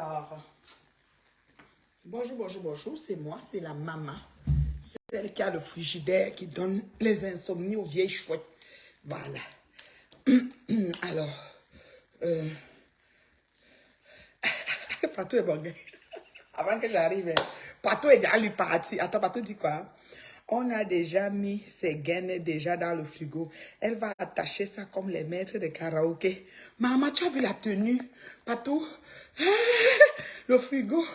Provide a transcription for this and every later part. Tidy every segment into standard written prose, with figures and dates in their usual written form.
Alors, bonjour, c'est moi, c'est la maman. Celle qui a le frigidaire, qui donne les insomnies aux vieilles chouettes. Voilà. Alors, Patou est bon. Avant que j'arrive, Patou est déjà lui parti. Attends, Patou dit quoi? On a déjà mis ses gaines déjà dans le frigo. Elle va attacher ça comme les maîtres de karaoké. Maman, tu as vu la tenue? Patou, le frigo,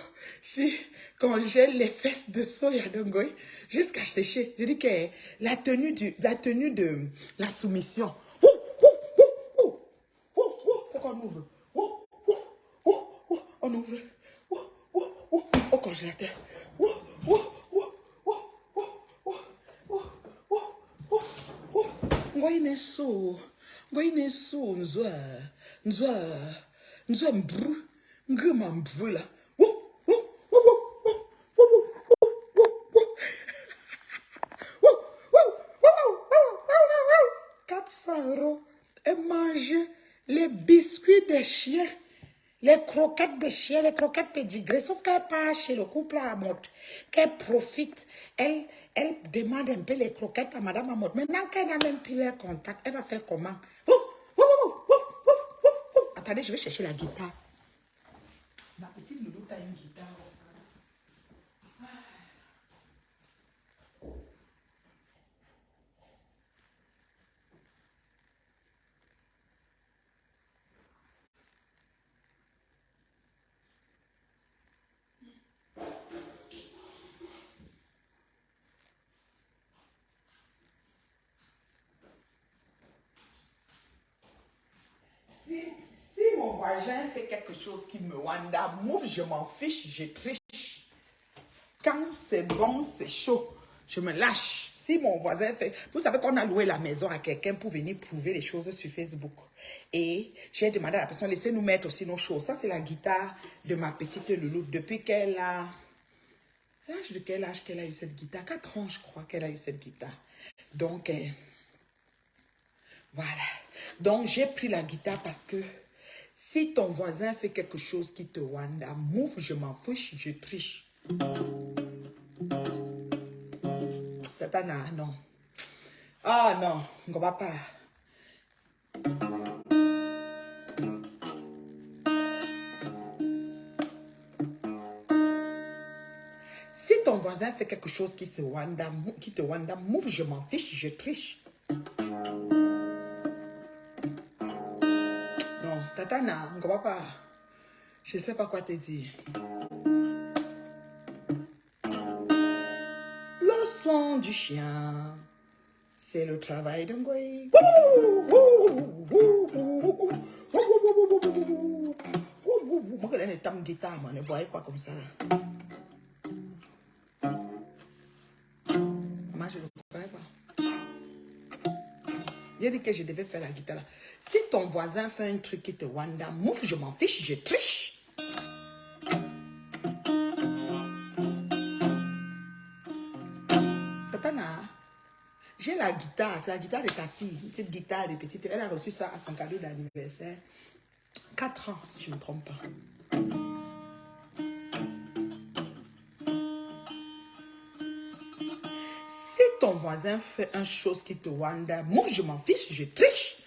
si congèle les fesses de soya d'Ongoy jusqu'à sécher. Je dis que la tenue de la soumission. Faut qu'on ouvre. On ouvre. Au congélateur. Nzwa mbru. Nguma mbru là. 400 € et manger les biscuits des chiens, les croquettes des chiens, les croquettes pédigrées. Sauf qu'elle part chez le couple à Amotte, qu'elle profite, elle demande un peu les croquettes à Madame Amotte. Maintenant qu'elle n'a même plus leur contact, elle va faire comment? Attendez, je vais chercher la guitare. Ma petite Loulou, t'as une guitare. Si mon voisin fait quelque chose qui me wanda, mouf, je m'en fiche, je triche. Quand c'est bon, c'est chaud, je me lâche. Si mon voisin fait... Vous savez qu'on a loué la maison à quelqu'un pour venir prouver les choses sur Facebook. Et j'ai demandé à la personne, laissez-nous mettre aussi nos choses. Ça, c'est la guitare de ma petite Loulou. Depuis qu'elle a... L'âge de quel âge qu'elle a eu cette guitare? 4 ans, je crois, qu'elle a eu cette guitare. Donc, voilà. Donc, j'ai pris la guitare parce que si ton voisin fait quelque chose qui te wanda, mouf, je m'en fiche, je triche. Tatana, non. Ah non, on ne va pas. Si ton voisin fait quelque chose qui te wanda, mouf, je m'en fiche, je triche. Non, Tatana, on ne va pas. Je ne sais pas quoi te dire. Le son du chien, c'est le travail d'un goy. Moi, je n'ai pas de guitare, ne voyez pas comme ça. Moi, je ne connais pas. J'ai dit que je devais faire la guitare là. Si ton voisin fait un truc qui te wanda, mouf, je m'en fiche, je triche. Tatana, j'ai la guitare, c'est la guitare de ta fille, une petite guitare de petite. Elle a reçu ça à son cadeau d'anniversaire. 4 ans, si je ne me trompe pas. Si ton voisin fait une chose qui te wanda, mouf, je m'en fiche, je triche.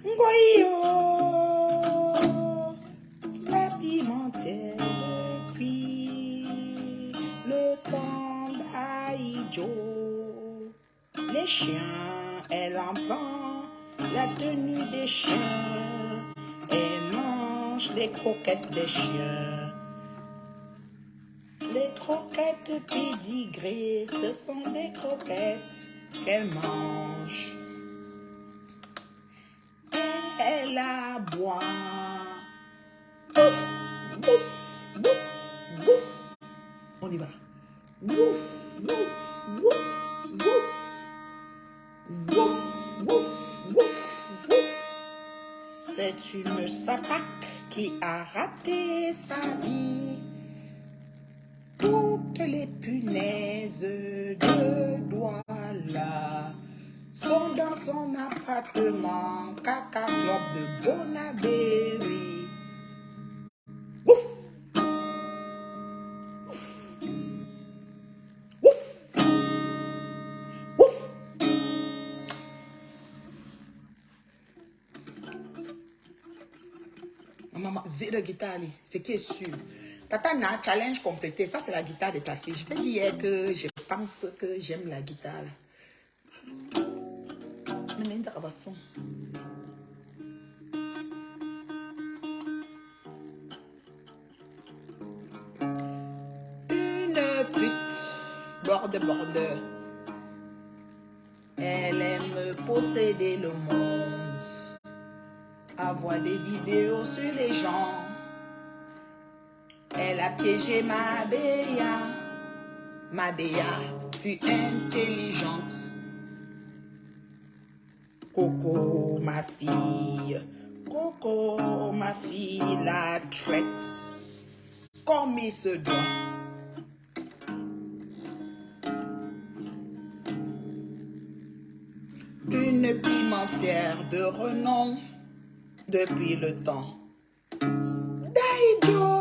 Ngoyo, la pimentière depuis le temps d'Aïdjo. Les chiens, elle en prend la tenue des chiens et mange les croquettes des chiens. Les croquettes pédigrées, ce sont des croquettes qu'elle mange. Elle aboie. Ouf, ouf, ouf, ouf. On y va. Ouf, ouf, ouf, ouf. Ouf, ouf, ouf, ouf. C'est une sapaque qui a raté sa vie. Toutes les punaises de sont dans son appartement. Caca club de Bonaberry. Ouf! Ouf! Ouf! Ouf! Maman, zéro guitare, c'est qui est sûr. Tata na challenge complété. Ça, c'est la guitare de ta fille. Je t'ai dit hier que je pense que j'aime la guitare. Mais une travaillation. Une pute, borde. Elle aime posséder le monde. Avoir des vidéos sur les gens. Elle a piégé Mabéa. Mabéa fut intelligente. Coco, ma fille. Coco, ma fille, la traite comme il se doit. Une pimentière de renom depuis le temps. Daijo.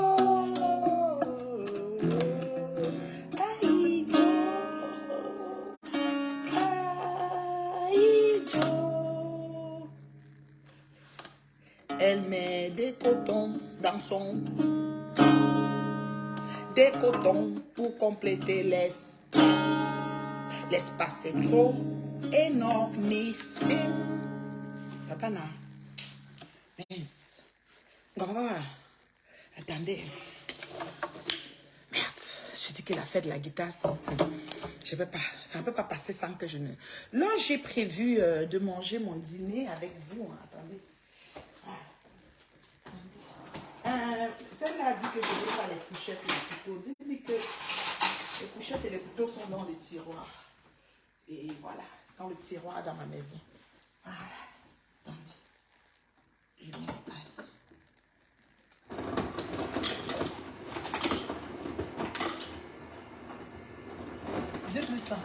Elle met des cotons dans son... Des cotons pour compléter l'espace. L'espace est trop énormissime. Tatana. Mince. Attendez. Merde. Je dis qu'elle a fait de la guitare. Je peux pas. Ça ne peut pas passer sans que je ne... Là, j'ai prévu de manger mon dîner avec vous. Attendez. Elle a dit que je ne veux pas les fourchettes et les couteaux. Dites-lui que les fourchettes et les couteaux sont dans le tiroir. Et voilà, c'est dans le tiroir dans ma maison. Voilà. Attendez. Je mets là. Dites-lui ça.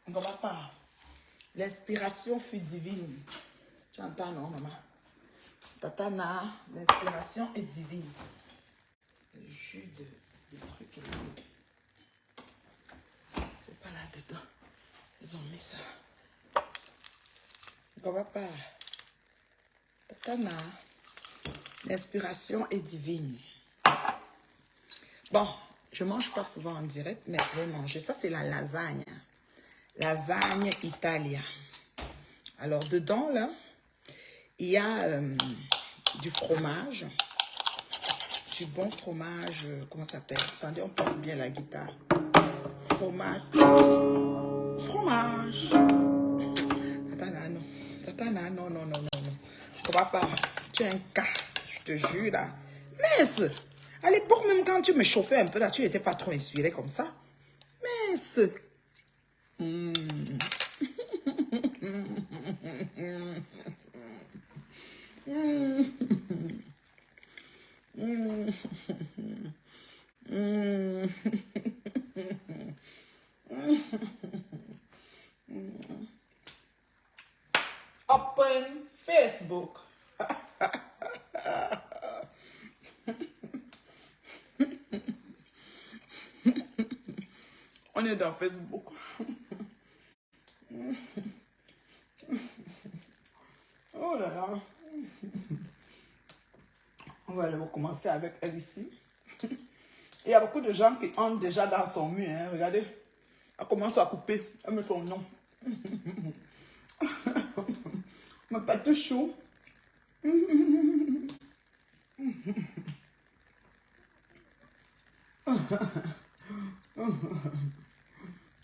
On ne va pas. L'inspiration fut divine. Tu entends, non, maman? Tatana, l'inspiration est divine. Le jus de truc. C'est pas là-dedans. Ils ont mis ça. On ne va pas. Tatana, l'inspiration est divine. Bon, je ne mange pas souvent en direct, mais je vais manger. Ça, c'est la lasagne. Lasagne Italia. Alors, dedans, là, il y a du fromage. Du bon fromage. Comment ça s'appelle? Attendez, on passe bien la guitare. Fromage. Fromage. Tatana, non. Tatana, non. On va pas. Tu es un cas. Je te jure, là. Mince! À l'époque, même quand tu me chauffais un peu, là, tu n'étais pas trop inspiré comme ça. Mince! Open Facebook. On est dans Facebook. Oh là là. On va aller commencer avec elle ici. Il y a beaucoup de gens qui entrent déjà dans son mur. Hein. Regardez. Elle commence à couper. Elle met son nom. Mais pas tout chaud.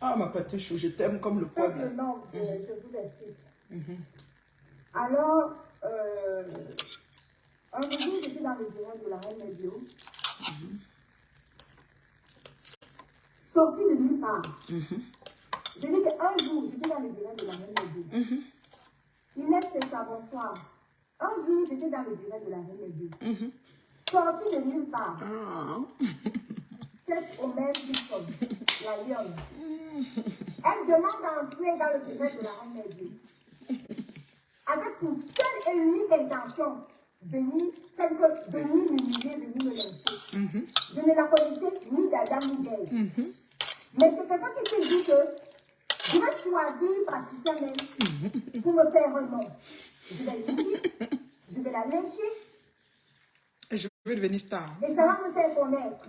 Ah, ma pâte chou, je t'aime comme le poivre. Simplement, je vous explique. Alors, un jour, j'étais dans les terrains de la Reine Médio. Sorti de nulle part. Je dis qu'un jour, j'étais dans les terrains de la Reine Médio. Il laisse ses ça, bonsoir. Un jour, j'étais dans le direct de la Reine des Dieux. Mhm. Sorti de nulle part. Ah. Cette Omer Gibson, la lionne. Elle demande à entrer dans le direct de la Reine des Dieux. Avec pour seule et unique intention venir m'humilier, venir me lyncher. Je ne la connaissais ni d'Adam ni d'elle. Mais c'est quelqu'un qui s'est dit que je vais choisir Patricia même pour me faire un nom. Je vais l'humilier, je vais la lyncher. Et je veux devenir star. Et ça va me faire connaître.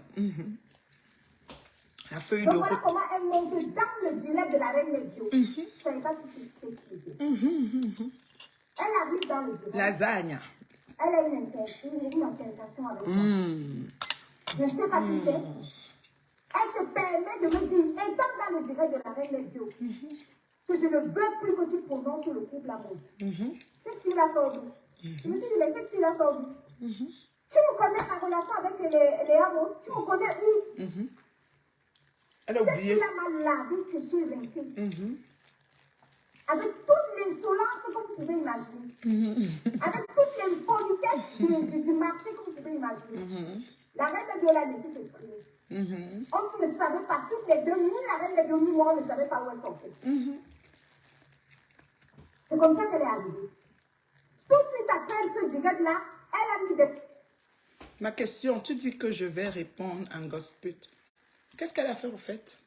La feuille Donc de voilà route. comment elle monte dans le direct de la Reine des Dieux. Je ne savais pas qui c'était. Elle arrive dans le direct. Lasagne. Elle a une interrogation avec moi. Je ne sais pas qui c'est. Elle se permet de me dire, étant dans le direct de la Reine des Dieux, que je ne veux plus que tu prononces sur le couple amour. Cette fille-là sort d'où? Je me suis dit, mais cette fille-là sort d'où? Tu me connais ma relation avec les amours? Tu me connais où? Elle a Cette oublié. fille-là m'a lavé, séché, rincé. Avec toute l'insolence que vous pouvez imaginer. Avec toute l'impolitesse du marché que vous pouvez imaginer. La Reine de Dieu l'a laissé s'exprimer. On ne savait pas, toutes les deux, ni la Reine de Dieu, ni moi, on ne savait pas où elle sortait. C'est comme ça qu'elle est arrivée. Tout de suite après ce direct-là, elle a mis des... Ma question, tu dis que je vais répondre à un gospel. Qu'est-ce qu'elle a fait au fait?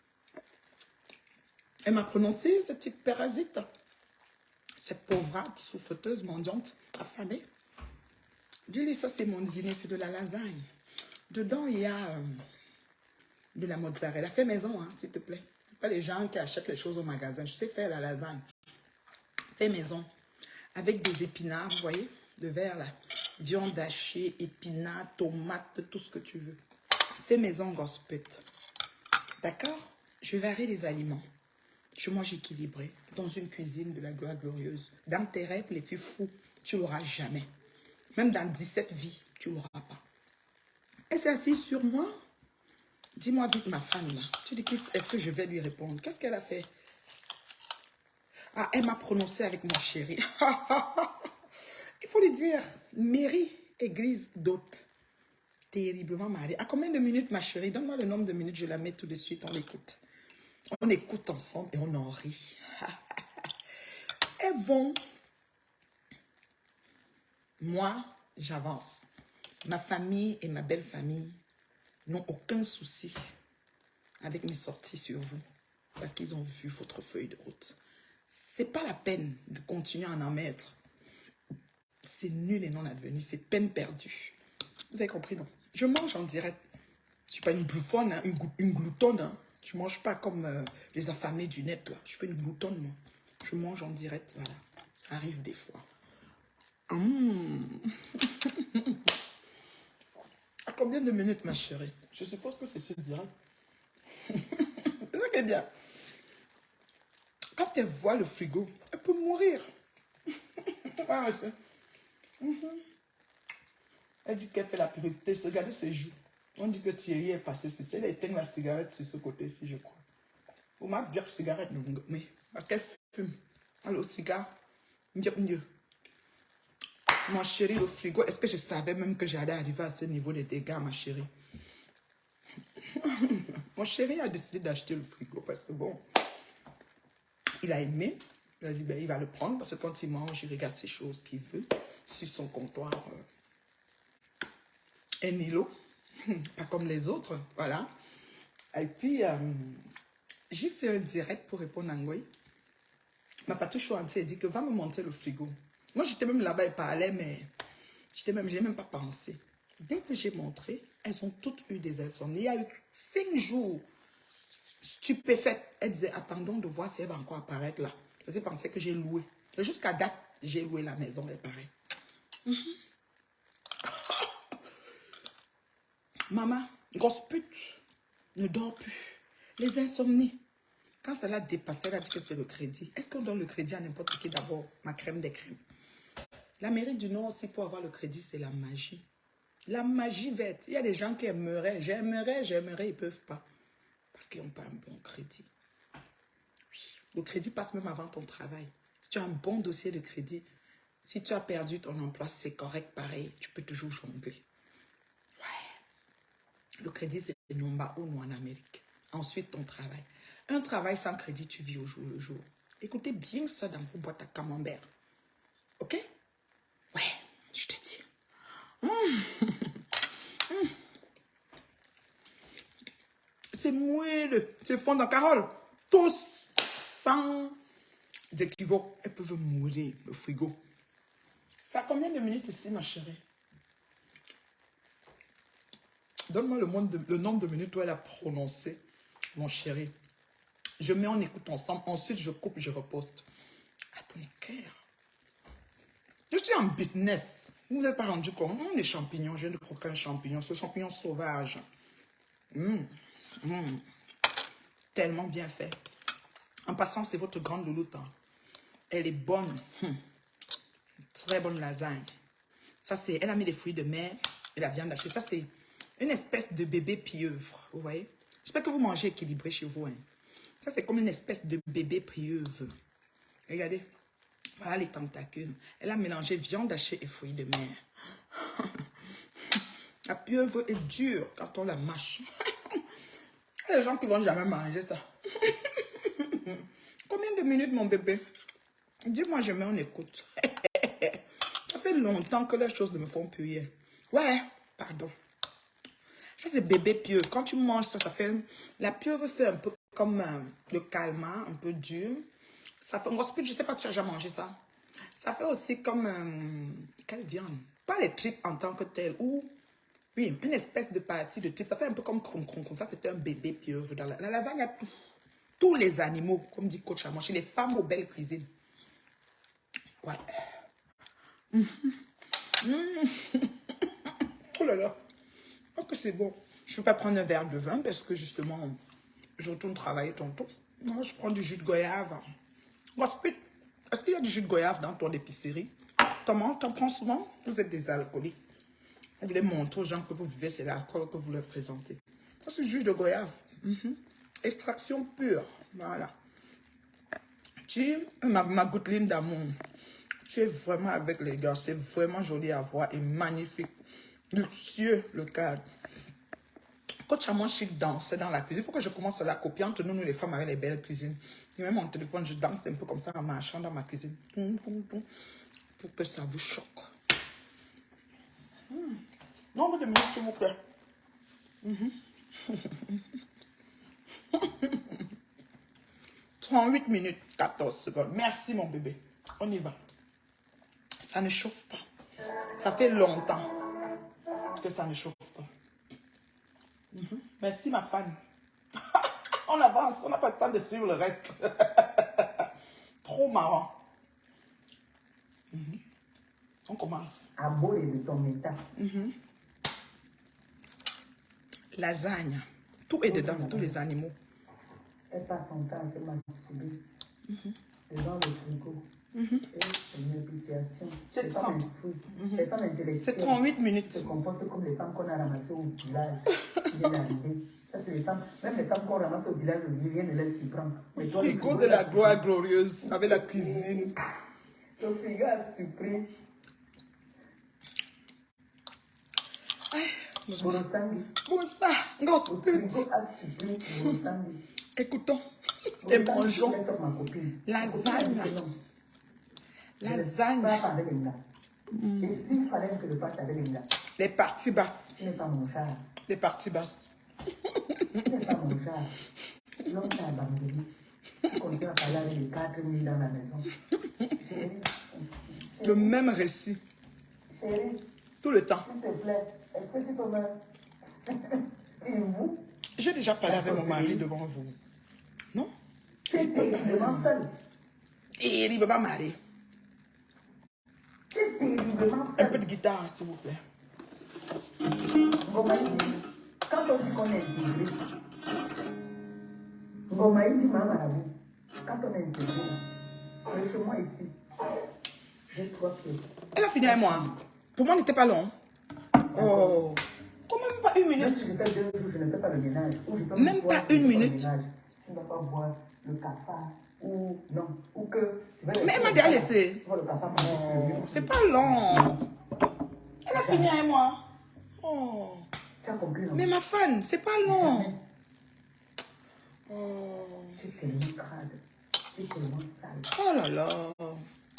Elle m'a prononcé, cette petite parasite. Cette pauvrate, souffleteuse, mendiante, affamée. Dis-lui, ça c'est mon dîner, c'est de la lasagne. Dedans, il y a de la mozzarella. Fais maison, hein, s'il te plaît. Pas les gens qui achètent les choses au magasin. Je sais faire la lasagne. Fais maison. Avec des épinards, vous voyez, de verre là. Viande hachée, épinards, tomates, tout ce que tu veux. Fais maison, gospel. D'accord? Je varie les aliments. Je mange équilibré dans une cuisine de la gloire glorieuse. Dans tes rêves, les filles fous, tu l'auras jamais. Même dans 17 vies, tu l'auras pas. Elle s'est assise sur moi. Dis-moi vite ma femme là. Tu dis, est-ce que je vais lui répondre? Qu'est-ce qu'elle a fait? Ah, elle m'a prononcé avec mon chéri. Il faut lui dire, mairie, église, d'hôte. Terriblement mariée. À combien de minutes, ma chérie? Donne-moi le nombre de minutes, je la mets tout de suite, on l'écoute. On écoute ensemble et on en rit. Elles vont. Moi, j'avance. Ma famille et ma belle famille n'ont aucun souci avec mes sorties sur vous. Parce qu'ils ont vu votre feuille de route. C'est pas la peine de continuer à en mettre. C'est nul et non advenu. C'est peine perdue. Vous avez compris, non? Je mange en direct. Je ne suis pas une bouffonne, hein, une gloutonne. Hein. Je ne mange pas comme les affamés du net. Là. Je ne suis pas une gloutonne, moi. Je mange en direct, voilà. Ça arrive des fois. À combien de minutes, ma chérie? Je suppose que c'est ce direct. C'est ça qui est bien. Quand elle voit le frigo, elle peut mourir. Ah, elle dit qu'elle fait la pureté. Regardez ses joues. On dit que Thierry est passé sur ça. Elle a éteint la cigarette sur ce côté-ci, je crois. Ou ma bière cigarette, mais parce qu'elle fume. Alors, cigare, mieux. Ma chérie, le frigo, est-ce que je savais même que j'allais arriver à ce niveau de dégâts, ma chérie? Mon chéri a décidé d'acheter le frigo parce que bon, il a aimé. Il a dit, ben, il va le prendre parce que quand il mange, il regarde ces choses qu'il veut sur son comptoir. Un îlot, pas comme les autres, voilà. Et puis, j'ai fait un direct pour répondre à Ngoï. Ma patouche entière dit que va me monter le frigo. Moi, j'étais même là-bas, elle parlait, mais je n'ai même pas pensé. Dès que j'ai montré, elles ont toutes eu des insomnies. Il y a eu 5 jours stupéfaites. Elles disaient, attendons de voir si elle va encore apparaître là. Elles pensaient que j'ai loué. Et jusqu'à date, j'ai loué la maison, elle paraît. Maman, grosse pute, ne dort plus. Les insomnies. Quand ça l'a dépassé, elle a dit que c'est le crédit. Est-ce qu'on donne le crédit à n'importe qui d'abord? Ma crème des crèmes. L'Amérique du Nord aussi, pour avoir le crédit, c'est la magie. La magie verte. Il y a des gens qui aimeraient, j'aimerais, ils ne peuvent pas. Parce qu'ils n'ont pas un bon crédit. Oui. Le crédit passe même avant ton travail. Si tu as un bon dossier de crédit, si tu as perdu ton emploi, c'est correct, pareil. Tu peux toujours jongler. Ouais. Le crédit, c'est number one en Amérique. Ensuite, ton travail. Un travail sans crédit, tu vis au jour le jour. Écoutez bien ça dans vos boîtes à camembert. OK? Ouais, je te dis. C'est moelleux. C'est fondant. Carole, tous sans équivoque, elles peuvent mourir le frigo. Ça a combien de minutes ici, ma chérie? Donne-moi le nombre de minutes où elle a prononcé, mon chéri. Je mets en écoute ensemble. Ensuite, je coupe, je reposte. À ton cœur. Je suis en business. Vous vous êtes pas rendu compte? Les champignons, je ne prends qu'un champignon. Ce champignon sauvage. Tellement bien fait. En passant, c'est votre grande louloute. Hein. Elle est bonne. Très bonne lasagne. Ça, c'est... Elle a mis des fruits de mer et la viande hachée. Ça, c'est une espèce de bébé pieuvre. Vous voyez? J'espère que vous mangez équilibré chez vous. Hein. Ça, c'est comme une espèce de bébé pieuvre. Regardez. Voilà les tentacules. Elle a mélangé viande hachée et fruits de mer. La pieuvre est dure quand on la mâche. Il y a des gens qui ne vont jamais manger ça. Combien de minutes, mon bébé? Dis-moi, je mets en écoute. Ça fait longtemps que les choses ne me font plus rien. Ouais, pardon. Ça, c'est bébé pieuvre. Quand tu manges ça, ça fait... La pieuvre fait un peu comme le calmar, un peu dur. Ça fait... Ensuite, je ne sais pas si tu as déjà mangé ça. Ça fait aussi comme... quelle viande? Pas les tripes en tant que telles. Ou... Oui, une espèce de partie de type. Ça fait un peu comme crom. Ça, c'était un bébé pieuvre. Dans la lasagne, il y a tous les animaux, comme dit Coach Amon, chez les femmes aux belles cuisines. Ouais. Oh là là. Oh que c'est bon. Je ne peux pas prendre un verre de vin parce que justement, je retourne travailler tantôt. Non, je prends du jus de goyave. Ensuite, est-ce qu'il y a du jus de goyave dans ton épicerie? Comment? T'en prends souvent? Vous êtes des alcooliques. Vous voulez montrer aux gens que vous vivez, c'est l'alcool que vous leur présentez. Ça, c'est jus de goyave. Extraction pure. Voilà. Tu es ma goutteline d'amour. Tu es vraiment avec les gars. C'est vraiment joli à voir et magnifique. Luxueux, le cadre. Coach Amon Chic dansait dans la cuisine. Il faut que je commence à la copier entre nous, les femmes avec les belles cuisines. Et même mon téléphone, je danse un peu comme ça en marchant dans ma cuisine. Pour que ça vous choque. Nombre de minutes, s'il vous plaît. 38 minutes, 14 secondes. Merci, mon bébé. On y va. Ça ne chauffe pas. Ça fait longtemps que ça ne chauffe pas. Merci, ma fan. On avance. On n'a pas le temps de suivre le reste. Trop marrant. On commence. À bout de ton état. Lasagne. Tout est dedans, tous les animaux. Elle passe son temps à se masturber devant le frigo. C'est une réputation. C'est Les femmes instruites, les femmes intellectuelles. C'est 38 minutes. Se comportent comme les femmes qu'on a ramassées au village. Qui viennent d'arriver. Ça, c'est les femmes, même les femmes qu'on ramasse au village, on vient de les surprendre. Le frigo de la gloire glorieuse avec la cuisine. Le frigo a surpris. Borosangi. Pour ça, Le frigo a surpris Borosangi. écoutons et mangeons. Lasagne. Lasagne. Et s'il fallait que le pâte avec les gars, Les parties basses. tu n'es pas mon char. Les parties basses. Tu n'es pas mon char. L'homme t'a abandonné. Tu continues à parler avec les 4000 dans la maison. Chérie. Le même récit. Chérie. Tout le temps. S'il te plaît, est-ce que tu peux me... Et vous? J'ai déjà parlé avec mon mari devant vous. Non? Tu es terriblement seul. Et il ne veut pas marier. Tu es terriblement Un seul. peu de guitare, s'il vous plaît. Gomaï dit, quand on dit qu'on est intégré, Gomaï dit, ma marabout, quand on est intégré, là, chez moi ici, j'ai 3 pieds. Elle a fini avec moi. Pour moi, il n'était pas long. Oh. Comment même pas une Même minute? si je fais 2 jours, je ne fais pas le ménage. Ou je peux Même boire, pas je une fais le minute. ménage. Tu ne vas pas boire le cafard ou non, ou que... Mais elle m'a déjà laissé. C'est pas long. Elle a fini avec moi. Oh. Tu as compris, non? Mais ma fan, c'est pas long. Oh. Tu es tellement crade. Tu es tellement sale. Oh là là.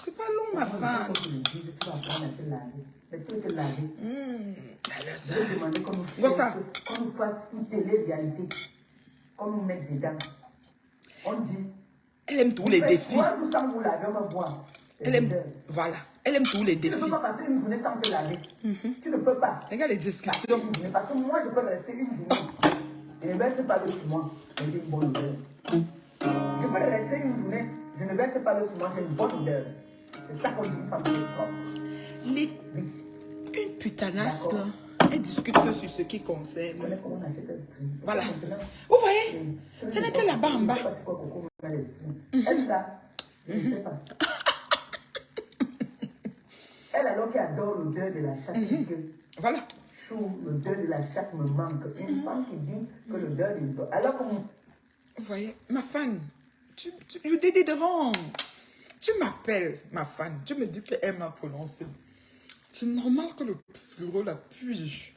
C'est pas long, ma fan. Tu vas apprendre à te laver. Mais tu veux te laver. La lasagne. Je vais demander qu'on nous fasse une télé-réalité. Qu'on nous mette dedans. On dit... Elle aime tous les défis. Moi, je sens vous laver, on va voir. Elle aime, voilà. Elle aime tous les défis. Tu ne peux pas passer une journée sans te laver. Tu ne peux pas. Regarde les discussions. Parce que moi, je peux rester une journée. Je ne verse pas l'eau sur moi. Mais j'ai une bonne odeur. Je peux rester une journée. Je ne verse pas l'eau sur moi. J'ai une bonne odeur. C'est ça qu'on dit une femme qui est propre. Une putanasse, là. Elle discute que sur ce qui concerne. Voilà. Vous voyez, ce n'est que là-bas en bas. Elle là, je ne sais pas. Elle alors qui adore l'odeur de la chatte. Voilà. Chou, l'odeur de la chatte me manque. Une femme qui dit que l'odeur de... Alors comment... Vous voyez, ma fan, je t'ai devant. Tu m'appelles, ma fan. Tu me dis qu'elle m'a prononcé. C'est normal que le frérot la puise.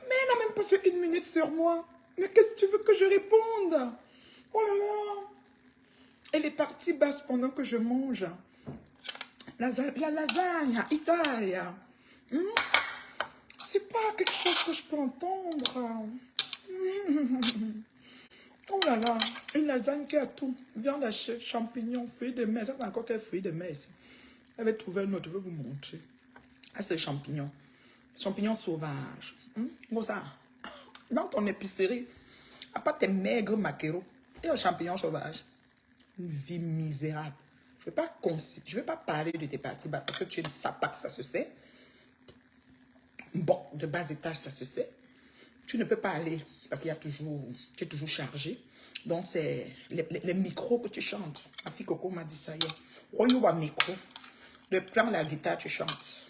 Mais elle n'a même pas fait 1 minute sur moi. Mais qu'est-ce que tu veux que je réponde? Oh là là. Elle est partie basse pendant que je mange. La lasagne, Italia. C'est pas quelque chose que je peux entendre. Oh là là. Une lasagne qui a tout. Viande hachée, champignons, fruits de mer. Ça, c'est encore quel fruit de mer ici. Elle va trouver un autre, je vais vous montrer. Ah, c'est les champignons. Champignons sauvages. Comme ça. Dans ton épicerie, à part tes maigres maquereaux et les champignons sauvages. Une vie misérable. Je ne vais pas parler de tes parties basses parce que tu es une sapac, ça se sait. Bon, de bas étage, ça se sait. Tu ne peux pas aller parce qu'il y a toujours, tu es toujours chargé. Donc, c'est les micros que tu chantes. Ma fille Coco m'a dit ça hier. Royou un micro. De prendre la guitare, tu chantes.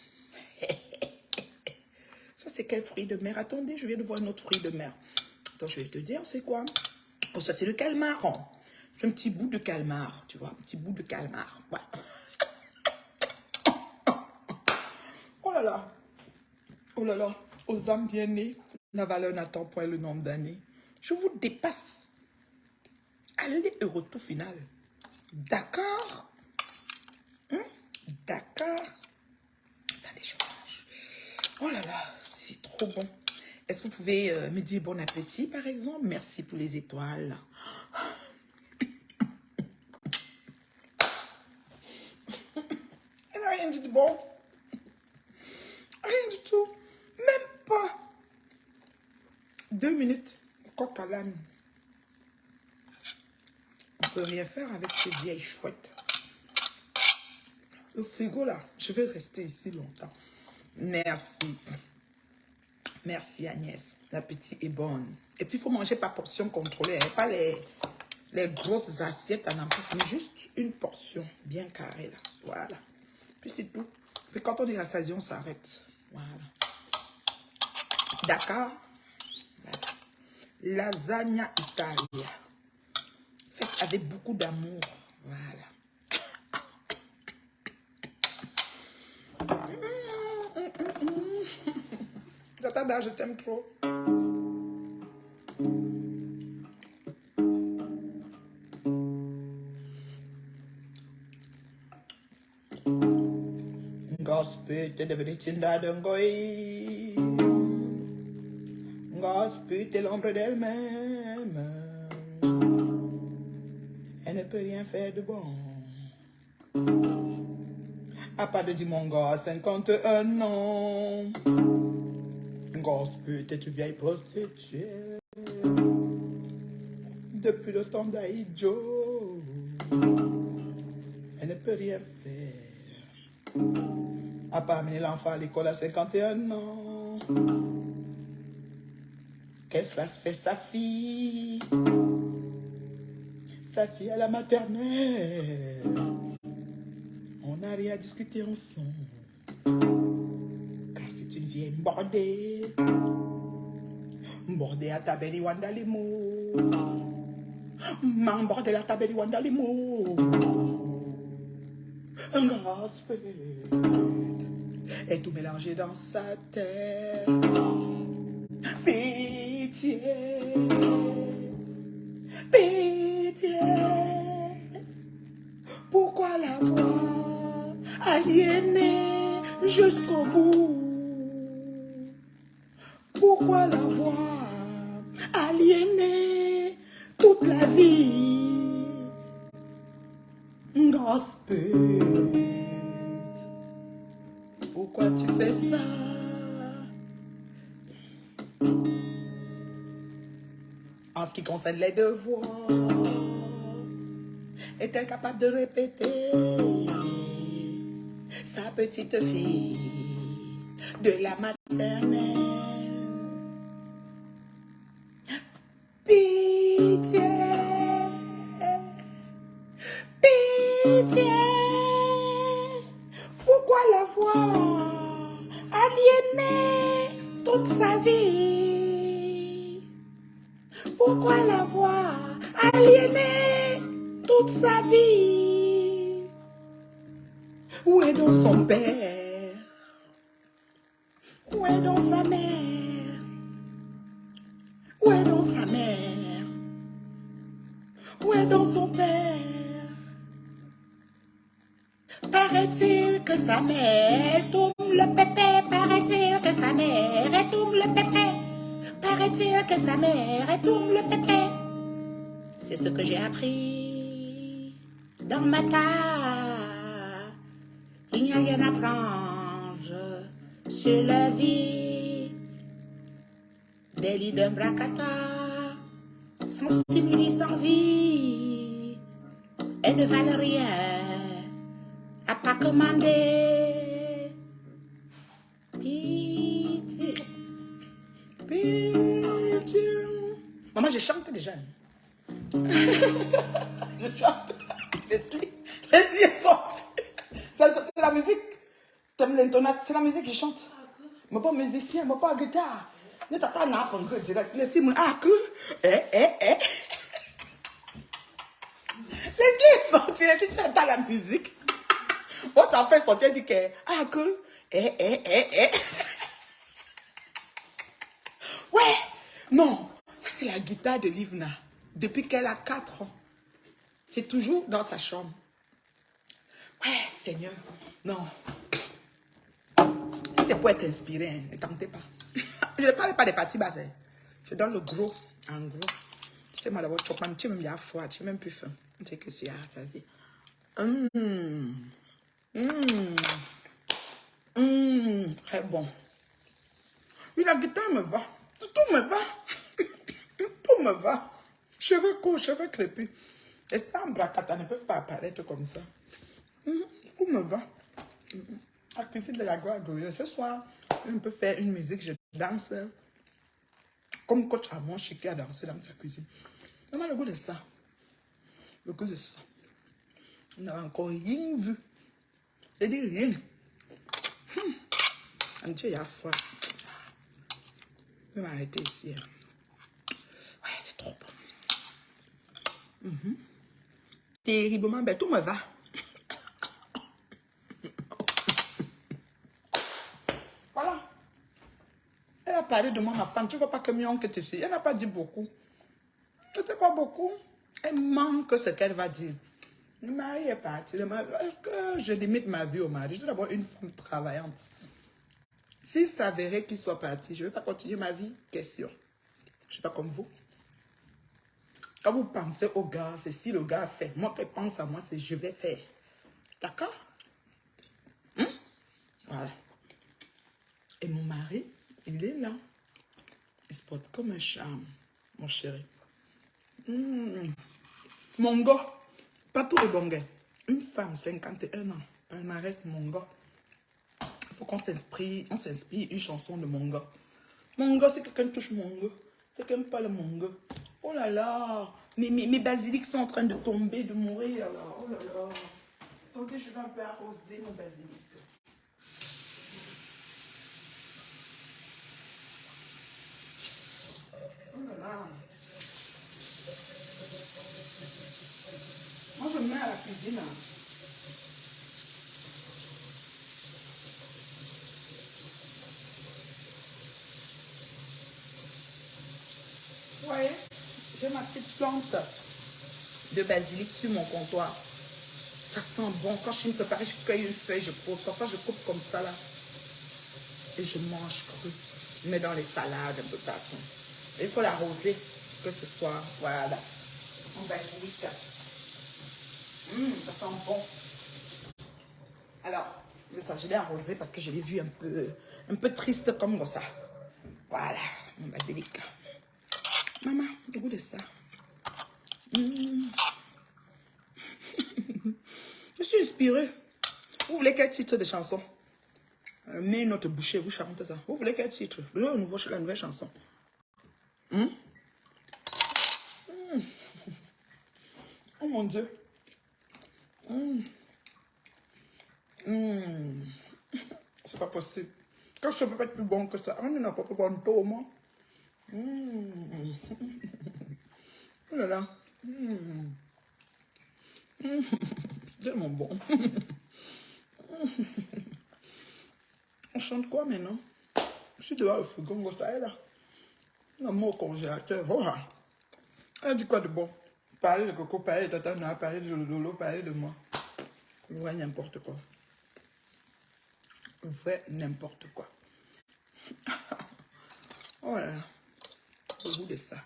Ça, c'est quel fruit de mer? Attendez, je viens de voir un autre fruit de mer. Attends, je vais te dire, c'est quoi? Oh, ça, c'est le calmar. Hein. C'est un petit bout de calmar, tu vois. Un petit bout de calmar. Ouais. Oh là là. Oh là là. Aux âmes bien nées, la valeur n'attend point le nombre d'années. Je vous dépasse. Allez au retour final. D'accord? D'accord? Attendez, je mange. Oh là là, c'est trop bon. Est-ce que vous pouvez me dire bon appétit, par exemple? Merci pour les étoiles. Elle n'a rien dit de bon. Rien du tout. Même pas. 2 minutes. Coq à l'âne. On peut rien faire avec ces vieilles chouettes. Le frigo là, je vais rester ici longtemps. Merci. Merci Agnès. L'appétit est bon. Et puis il faut manger par portion contrôlée. Hein, pas les grosses assiettes en emporte, mais juste une portion bien carrée là. Voilà. Puis c'est tout. Puis quand on est rassasié, on s'arrête. Voilà. D'accord. Voilà. Lasagna Italia. Faite avec beaucoup d'amour. Voilà. Tata, je t'aime trop. Gospel, t'es devenu Tinda d'Angoi. Gospel, t'es l'ombre d'elle-même. Elle ne peut rien faire de bon. À part de dire mon gars, 51 ans. Gospel, t'es une vieille prostituée. Depuis le temps d'Aïdjo. Elle ne peut rien faire. À part amener l'enfant à l'école à 51 ans. Quelle classe fait sa fille? Sa fille à la maternelle. On n'a rien à discuter ensemble. Car c'est une vieille bordée. Bordée à Tabeli Wandalimo. membre de la table Wandalimo. Un gospel est tout mélangé dans sa tête. Pitié, pitié. Pourquoi la voir aliénée jusqu'au bout? Pourquoi la voir aliénée toute la vie? Gospel, pourquoi tu fais ça? En ce qui concerne les devoirs, est-elle capable de répéter sa petite fille de la maternelle? Pitié, pitié, pourquoi la voir aliénée toute sa vie? Pourquoi la voir aliénée toute sa vie? Où est donc son père? Où est donc sa mère? Où est donc sa mère? Où est donc son père? Paraît-il que sa mère tourne le pépé, paraît-il que sa mère elle tourne le pépé, paraît-il que sa mère elle tourne le pépé. C'est ce que j'ai appris dans ma tare. Il n'y a rien à prendre sur la vie des lits d'un bracata, sans stimuli, sans vie. Elles ne valent rien à pas commander. Pitié, pitié. Maman, je chante déjà. Je chante. Leslie est sortie. C'est la musique. T'aimes l'intonation? C'est la musique que je chante. Je ne suis pas musicien, je ne suis pas guitare. Je ne suis pas un enfant direct. Laissez-moi. Ah, que. Leslie est sortie. Si tu entends la musique, on t'a fait sortir, dit que. Ah, que. Ouais. Non. Ça, c'est la guitare de Livna. Depuis qu'elle a 4 ans. C'est toujours dans sa chambre. Ouais, Seigneur. Non. Si c'est pour être inspiré, hein, ne tentez pas. Je ne parle pas des parties basses. Hein. Je donne le gros, en gros. C'est mal d'avoir chopé, tu même bien froid, tu même plus faim. Tu sais que c'est rassasié. Très bon. Oui, la guitare me va. Tout me va. Tout me va. Cheveux courts, cheveux crépus. Les stars bracata ne peuvent pas apparaître comme ça. Tout me va. La cuisine de la gloire glorieuse. Ce soir, on peut faire une musique, je danse. Comme coach Amon Chiquet a dansé dans sa cuisine. On a le goût de ça. Le goût de ça. On n'a encore rien vu. Je dis rien. Un petit, il y a froid. Je vais m'arrêter ici. Ouais, c'est trop bon. Terriblement, ben tout me va. Voilà. Elle a parlé de moi, ma femme. Tu ne vois pas que mieux que tu sais. Elle n'a pas dit beaucoup. C'était pas beaucoup. Elle manque ce qu'elle va dire. Le mari est parti. Est-ce que je limite ma vie au mari? Je suis d'abord une femme travaillante. S'il s'avérait qu'il soit parti, je ne vais pas continuer ma vie. Question. Je ne suis pas comme vous. Quand vous pensez au gars, c'est si le gars fait. Moi, qui pense à moi, c'est je vais faire. D'accord? Voilà. Et mon mari, il est là. Il se porte comme un charme, mon chéri. Mon gars, pas tous les bons gars. Une femme, 51 ans, palmarès, mon gars. Il faut qu'on s'inspire une chanson de mon gars. Mon gars, si quelqu'un touche mon gars, c'est quelqu'un pas le mon gars. Oh là là, mes basiliques sont en train de tomber, de mourir là. Oh là là. Attendez, je vais un peu arroser mon basilic. Oh là là. Moi, je mets à la cuisine. Vous voyez, j'ai ma petite plante de basilic sur mon comptoir. Ça sent bon. Quand je suis préparée, je cueille une feuille, je coupe. Parfois, je coupe comme ça là. Et je mange cru. Je mets dans les salades un peu partout. Et il faut l'arroser, que ce soit, voilà, en basilic. Ça sent bon. Alors, ça, je l'ai arrosé parce que je l'ai vu un peu triste comme ça. Voilà, mon basilic. Maman, le goût de ça. Je suis inspirée. Vous voulez quel titre de chanson? Mais notre boucher, vous chantez ça. Vous voulez quel titre? La nouvelle chanson. Oh mon Dieu. C'est pas possible. Quand je ne peux pas être plus bon que ça. On n'a pas plus bon tout, moi. Oh là là. C'est tellement bon. On chante quoi maintenant? Je suis dehors le frigo, ça est là. Un mot au congélateur. Oh, elle dit quoi de bon? Parler de coco, parler de tatana, parler de lolo, parler de moi. Ouais, n'importe quoi. Vrai n'importe quoi. Oh là là. Le goût de ça.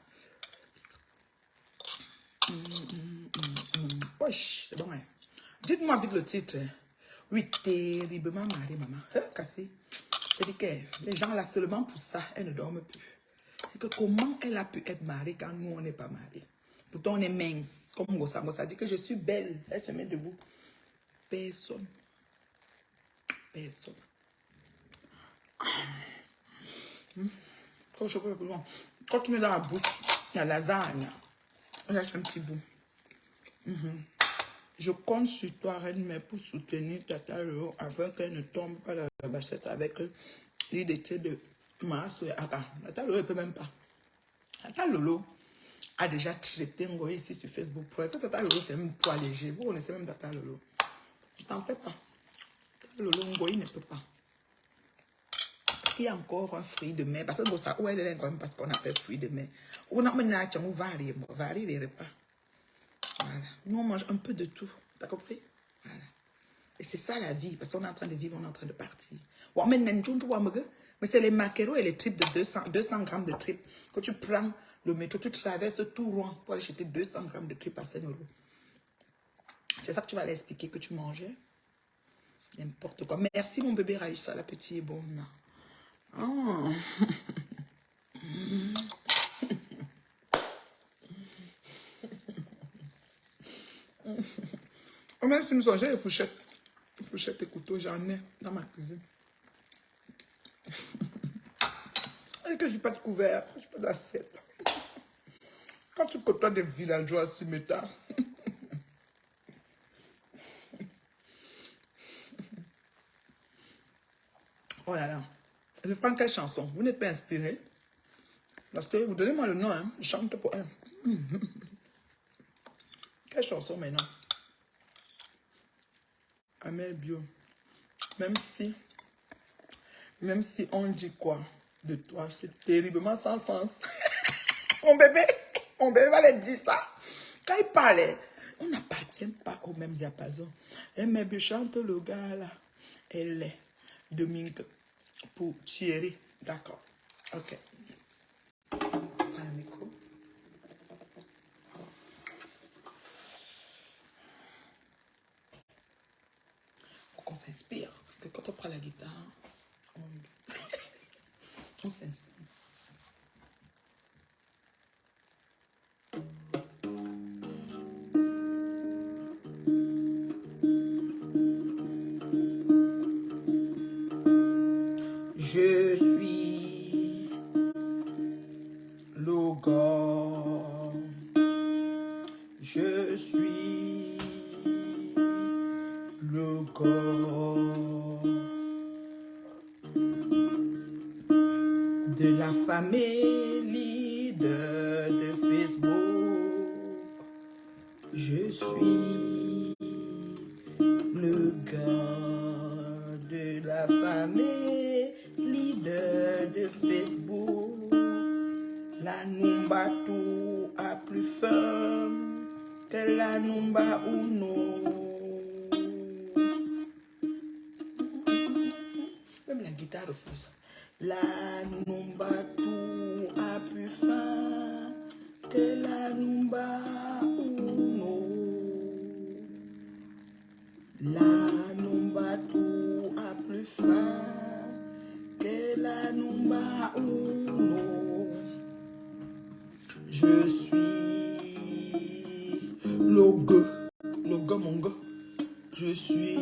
Wesh, c'est bon, hein. Dites-moi vite le titre. Oui, terriblement mariée, maman. Cassé. C'est dit que les gens là seulement pour ça, elles ne dorment plus. Et que comment elle a pu être mariée quand nous, on n'est pas mariés? Pourtant, on est mince. Comme Gossa. Gossa dit que je suis belle. Elle se met debout. Personne. Personne. Quand je peux plus loin. Quand tu mets dans la bouche, il y a la lasagne. On lâche un petit bout. Je compte sur toi, reine-mère, pour soutenir Tata Lolo afin qu'elle ne tombe pas dans la bassette avec l'idée de ma soeur. Attends, Tata Lolo ne peut même pas. Tata Lolo a déjà traité Ngoï ici sur Facebook. Pour ça, Tata Lolo, c'est même poids léger. Vous connaissez même Tata Lolo. Ne t'en fais pas. Tata Lolo, Ngoï ne peut pas. Il y a encore un fruit de mer. Parce que ça, où elle est quand même parce qu'on appelle fruit de mer. On a maintenant, on varie les repas. Voilà. Nous, on mange un peu de tout. T'as compris? Voilà. Et c'est ça la vie. Parce qu'on est en train de vivre, on est en train de partir. Mais c'est les maquereaux et les tripes de 200 grammes de tripes que tu prends le métro, tu traverses tout Rouen pour aller acheter 200 grammes de tripes à 5 €. C'est ça que tu vas leur expliquer que tu mangeais? N'importe quoi. Merci mon bébé Raïcha, la petite est bonne. Oh. Même si nous sommes, j'ai les fourchettes. Les fourchettes et couteaux, j'en ai dans ma cuisine. Et que je n'ai pas de couvert, je n'ai pas d'assiette. Quand tu côtoies des villageois sur métal. Oh là là. Je prends quelle chanson? Vous n'êtes pas inspiré? Parce que vous donnez-moi le nom, hein. Je chante pour elle. Quelle chanson maintenant? Amel Bio. Même si on dit quoi de toi, c'est terriblement sans sens. mon bébé va les dire ça. Quand il parlait, on n'appartient pas au même diapason. Amel Bio chante le gars là. Elle est Dominique pour Thierry. D'accord. Ok. Prends le micro. Faut qu'on s'inspire. Parce que quand on prend la guitare, on s'inspire. Je suis le gars. Je suis le gars de la famille de Facebook. Je suis le gars de la famille, leader de Facebook. La Numbatu a plus ferme que la Numba Uno. Même la guitare refuse. La Numbatu a plus faim que la Numba Uno. La Numbatu a plus faim que la Numba Uno. Je suis le gars mon gars. Je suis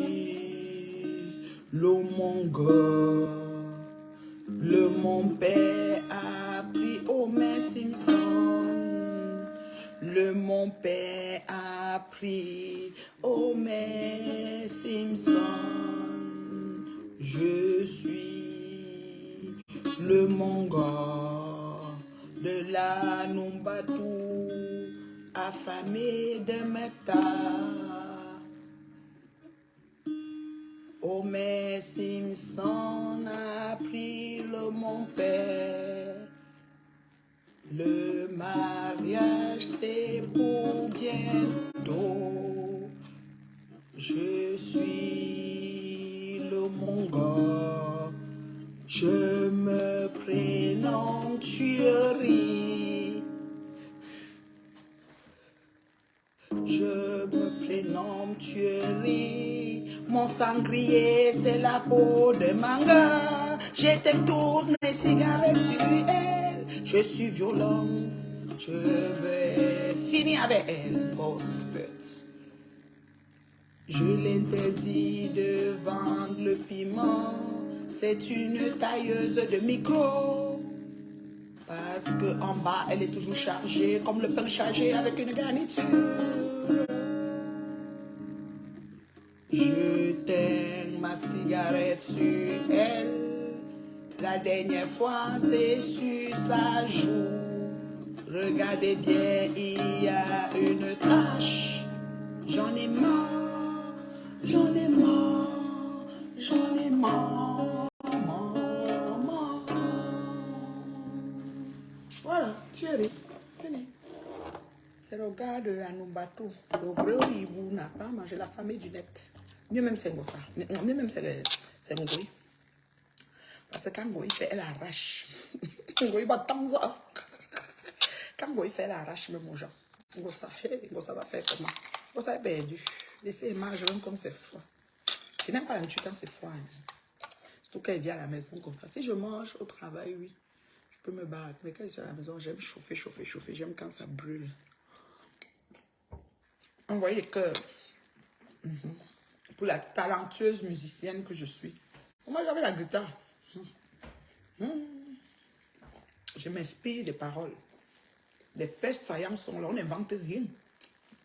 le mon gars. Le mon père a pris Homer Simpson. Le mon père a pris Homer Simpson. Je suis le mon gars de la Numbatu affamé de Mecta. Homer Simpson a pris le mon père. Le mariage c'est pour bientôt. Je suis le mon gars. Je me prénomme Tuerie. Je me prénomme Tuerie. Mon sangrier, c'est la peau de manga. J'éteins toutes mes cigarettes sur elle. Je suis violent. Je vais finir avec elle, boss pute. Je l'interdis de vendre le piment. C'est une tailleuse de micro. Parce qu'en bas, elle est toujours chargée, comme le pain chargé avec une garniture. Je teigne ma cigarette sur elle. La dernière fois, c'est sur sa joue. Regardez bien, il y a une tache. J'en ai marre, j'en ai marre, j'en ai marre, marre, marre. Voilà, tu es fini. C'est le gars de la Numbatu. Le gros hibou n'a pas mangé la famille du net. Mieux même c'est ça. Mieux même c'est Ngoï. Parce que quand Ngoï fait, elle arrache. Ngoï va tant ça. Quand Ngoï fait, elle arrache même aux gens. Ngoï ça va faire comment? Ngoï ça est perdu. Laissez manger comme c'est froid. Je n'aime pas la nourriture quand c'est froid. Surtout quand elle vient à la maison comme ça. Si je mange au travail, oui, je peux me battre. Mais quand je suis à la maison, j'aime chauffer. J'aime quand ça brûle. Envoyez les cœurs. Pour la talentueuse musicienne que je suis. Moi, j'avais la guitare. Je m'inspire des paroles. Les faits saillants sont là. On n'invente rien.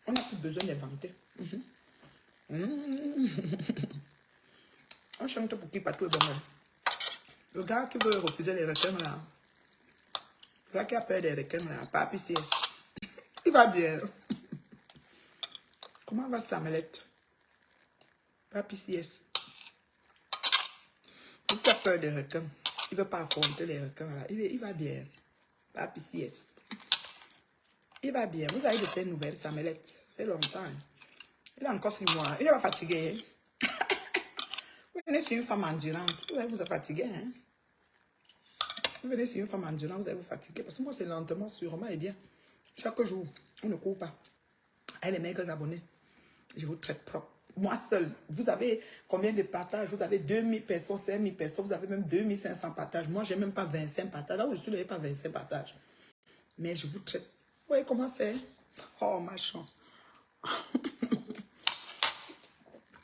On n'a plus besoin d'inventer. On chante pour qui partout est bon. Le gars qui veut refuser les requins là. Le gars qui a peur des requins là. Papi CS. Il va bien. Comment va Samelette? Papi CS. Il a peur des requins. Il ne veut pas affronter les requins là. Il va bien. Papi CS. Il va bien. Vous avez de ces nouvelles, Samelette. Ça fait longtemps. Il a encore 6 mois. Il n'est pas fatigué. Vous venez sur une femme endurante. Vous allez vous fatiguer. Hein? Vous venez sur une femme endurante, vous allez vous fatiguer. Parce que moi, c'est lentement, sûrement et bien. Chaque jour, on ne court pas. Allez, les maigres abonnés, je vous traite propre. Moi seul, vous avez combien de partages? Vous avez 2000 personnes, 5000 personnes, vous avez même 2500 partages. Moi, je n'ai même pas 25 partages. Là où je suis, je n'ai pas 25 partages. Mais je vous traite. Vous voyez comment c'est? Oh, ma chance.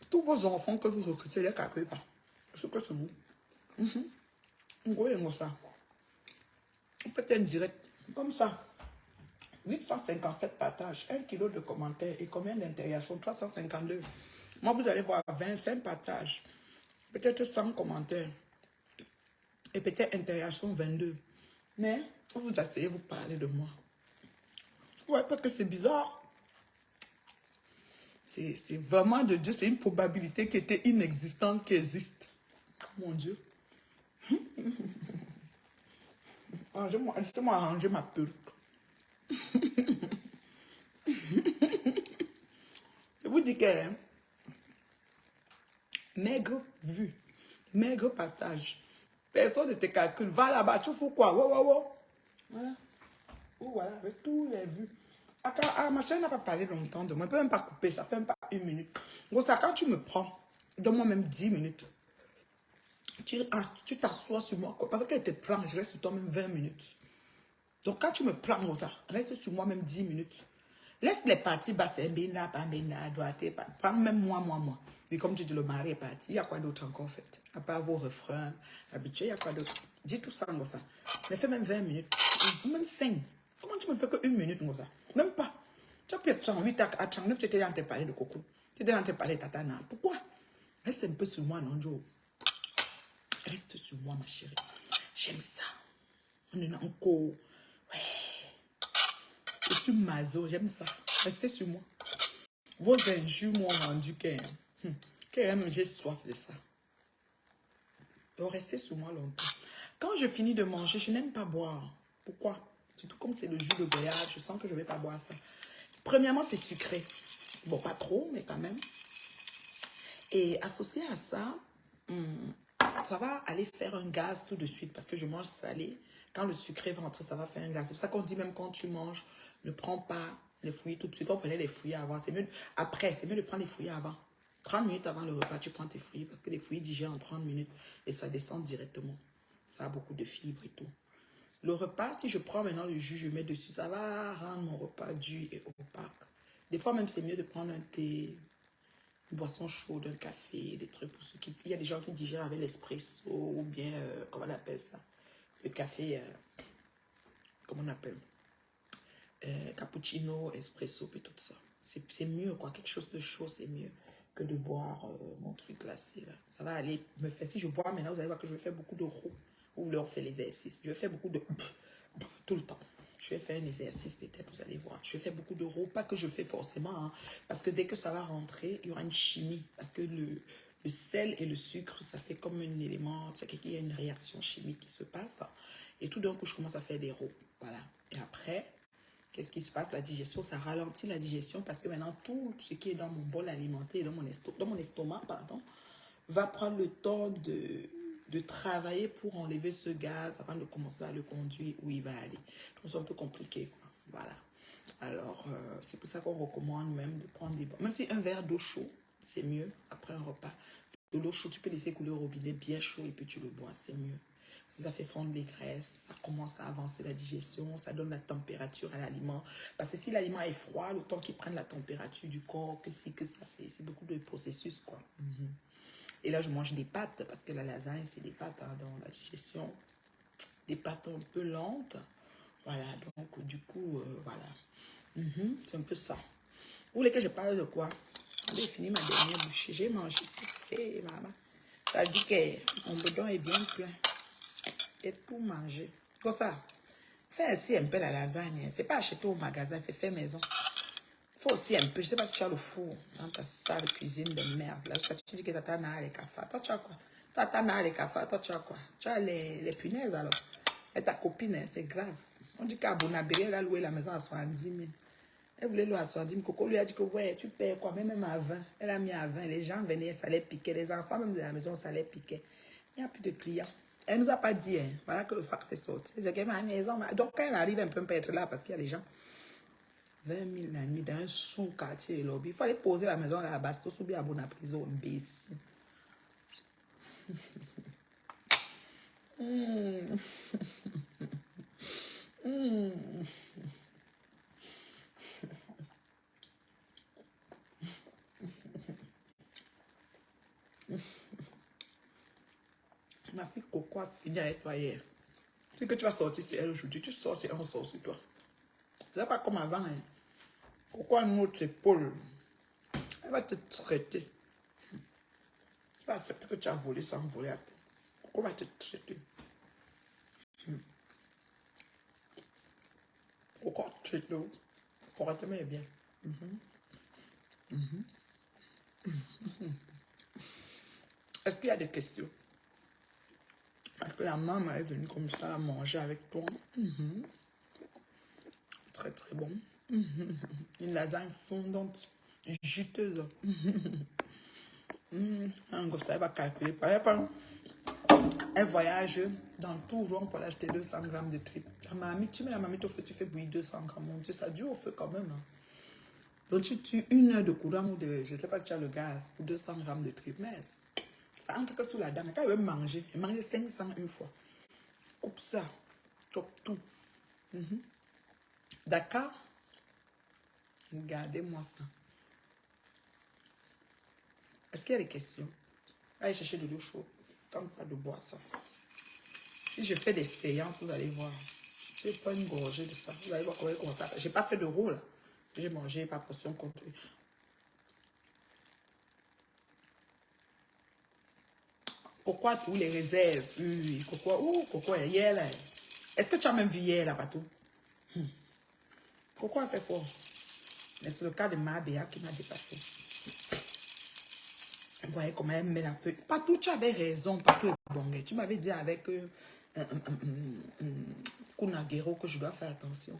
Tous vos enfants que vous recrutez, les calculez pas. Ce que c'est vous. Vous voyez ça. Peut-être direct. Comme ça. 857 partages, 1 kilo de commentaires et combien d'interaction? 352. Moi, vous allez voir 25 partages, peut-être 100 commentaires et peut-être interaction 22. Mais vous vous asseyez, vous parlez de moi. Ouais, parce que c'est bizarre. C'est vraiment de Dieu, c'est une probabilité qui était inexistante qui existe. Mon Dieu. Laissez-moi arranger ma perruque. Je vous dis que hein, maigre vue, maigre partage. Personne ne te calcule. Va là-bas, tu fous quoi? Voilà. Oh, voilà, avec tous les vues. Ma chaîne n'a pas parlé longtemps de moi. Elle ne peut même pas couper, ça fait même pas 1 minute. Bon, ça, quand tu me prends, donne-moi même 10 minutes. Tu t'assois sur moi, quoi. Parce qu'elle te prend, je reste sur toi même 20 minutes. Donc, quand tu me prends, ça, reste sur moi même 10 minutes. Laisse les parties basses, bena, bena, droite, prends même moi. Et comme tu dis, le mari est parti, il y a quoi d'autre encore fait? À part vos refrains habitués, il y a quoi d'autre? Dis tout ça, comme ça. Mais fais même 20 minutes, même 5. Comment tu me fais que 1 minute, comme ça? Même pas. Tu as pu être 8 à 39, tu étais en train de parler de coco. Tu étais en train de parler de tatana. Pourquoi? Reste un peu sur moi, non, Joe. Reste sur moi, ma chérie. J'aime ça. On est encore. Ouais. Je suis mazo, j'aime ça. Restez sur moi. Vos injures m'ont rendu que j'ai soif de ça. Donc, restez sur moi longtemps. Quand je finis de manger, je n'aime pas boire. Pourquoi? Surtout comme c'est le jus de goyave, je sens que je ne vais pas boire ça. Premièrement, c'est sucré. Bon, pas trop, mais quand même. Et associé à ça, ça va aller faire un gaz tout de suite parce que je mange salé. Quand le sucré va entrer, ça va faire un gaz. C'est pour ça qu'on dit même quand tu manges, ne prends pas les fruits tout de suite. On prenait les fruits avant. C'est mieux. Après, c'est mieux de prendre les fruits avant. 30 minutes avant le repas, tu prends tes fruits parce que les fruits digèrent en 30 minutes et ça descend directement. Ça a beaucoup de fibres et tout. Le repas, si je prends maintenant le jus, je mets dessus, ça va rendre mon repas dur et opaque. Des fois même, c'est mieux de prendre un thé, une boisson chaude, un café, des trucs pour ceux qui... Il y a des gens qui digèrent avec l'espresso ou bien, comment on appelle ça? Le café, comment on appelle? Cappuccino, espresso et tout ça. C'est mieux, quoi. Quelque chose de chaud, c'est mieux que de boire mon truc glacé, là. Ça va aller me faire... Si je bois maintenant, vous allez voir que je vais faire beaucoup de roux. Ou leur fait l'exercice. Je vais faire beaucoup de... tout le temps. Je vais faire un exercice peut-être, vous allez voir. Je fais beaucoup de roux, pas que je fais forcément, hein, parce que dès que ça va rentrer, il y aura une chimie. Parce que le sel et le sucre, ça fait comme un élément, il y a une réaction chimique qui se passe. Et tout d'un coup, je commence à faire des roux. Voilà. Et après, qu'est-ce qui se passe? La digestion, ça ralentit la digestion parce que maintenant, tout ce qui est dans mon bol alimentaire, dans mon estomac, pardon, va prendre le temps de travailler pour enlever ce gaz avant de commencer à le conduire où il va aller. Donc, c'est un peu compliqué, quoi. Voilà. Alors, c'est pour ça qu'on recommande même de prendre des... Même si un verre d'eau chaude, c'est mieux après un repas. De l'eau chaude, tu peux laisser couler au robinet bien chaud et puis tu le bois, c'est mieux. Ça fait fondre les graisses, ça commence à avancer la digestion, ça donne la température à l'aliment. Parce que si l'aliment est froid, le temps qu'il prenne la température du corps, que ça, c'est beaucoup de processus, quoi. Et là, je mange des pâtes, parce que la lasagne, c'est des pâtes hein, dans la digestion. Des pâtes un peu lentes. Voilà, donc du coup, voilà. C'est un peu ça. Vous voulez que je parle de quoi? J'ai fini ma dernière bouchée. J'ai mangé. Hey, maman. Ça dit que mon bedon est bien plein. Et tout manger. Comme ça. Fais aussi un peu la lasagne. C'est pas acheté au magasin, c'est fait maison. Il faut aussi un peu, je sais pas si tu as le four dans ta salle de cuisine de merde. Là, tu dis que tu as les cafards. Toi, tu as quoi? Toi, tu as les cafards. Toi, tu as quoi? Tu as les punaises alors. Et ta copine, hein, c'est grave. On dit qu'à Bonabé, elle a loué la maison à 70 000. Elle voulait louer à 70 000. Coco lui a dit que ouais, tu payes quoi? Même à 20. Elle a mis à 20. Les gens venaient, ça les piquait. Les enfants, même de la maison, ça les piquait. Il n'y a plus de clients. Elle nous a pas dit, hein. Voilà que le fax est sorti. C'est qu'elle m'a maison. Donc, quand elle arrive, un peu pas être là parce qu'il y a les gens. 20 000 la nuit dans un sous-quartier et lobby. Il fallait poser la maison là-bas. Bastos ou bien à bonne prison, imbécile. Ma fille Coco a fini avec toi hier. C'est que tu vas sortir sur elle aujourd'hui. Tu sors sur elle, on sort sur toi. C'est pas comme avant. Hein. Coco a une autre épaule. Elle va te traiter. Tu vas accepter que tu as volé sans voler à terre. Coco va te traiter. Coco traite correctement et bien. Est-ce qu'il y a des questions? Est-ce que la maman est venue comme ça à manger avec toi? Très très bon. Une lasagne fondante, juteuse. Un gosse, elle va calculer. Elle voyage dans tout Rouen pour acheter 200 grammes de tripes. La mamie, tu mets la mamie au feu, tu fais bouillir 200 grammes. Mon Dieu, ça dure au feu quand même. Hein. Donc tu tues 1 heure de courant ou de, je ne sais pas si tu as le gaz, pour 200 grammes de tripes. Mais ça entre que sous la dame. Quand elle veut manger, elle mange 500 une fois. Coupe ça, chope tout. D'accord? Regardez-moi ça. Est-ce qu'il y a des questions? Allez chercher de l'eau chaude. Tente pas de boire ça. Si je fais des expériences, vous allez voir. Je n'ai pas une gorgée de ça. Vous allez voir comment ça fait. Je n'ai pas fait de roux là. J'ai mangé par portion contre. Pourquoi tous les réserves? Oui, pourquoi hier là? Est-ce que tu as même vu hier là, Patou? Pourquoi elle fait fort? Mais c'est le cas de ma Béa qui m'a dépassé. Vous voyez comment elle met la feuille. Patou, tu avais raison, Patou est bon. Tu m'avais dit avec Kunagero que je dois faire attention.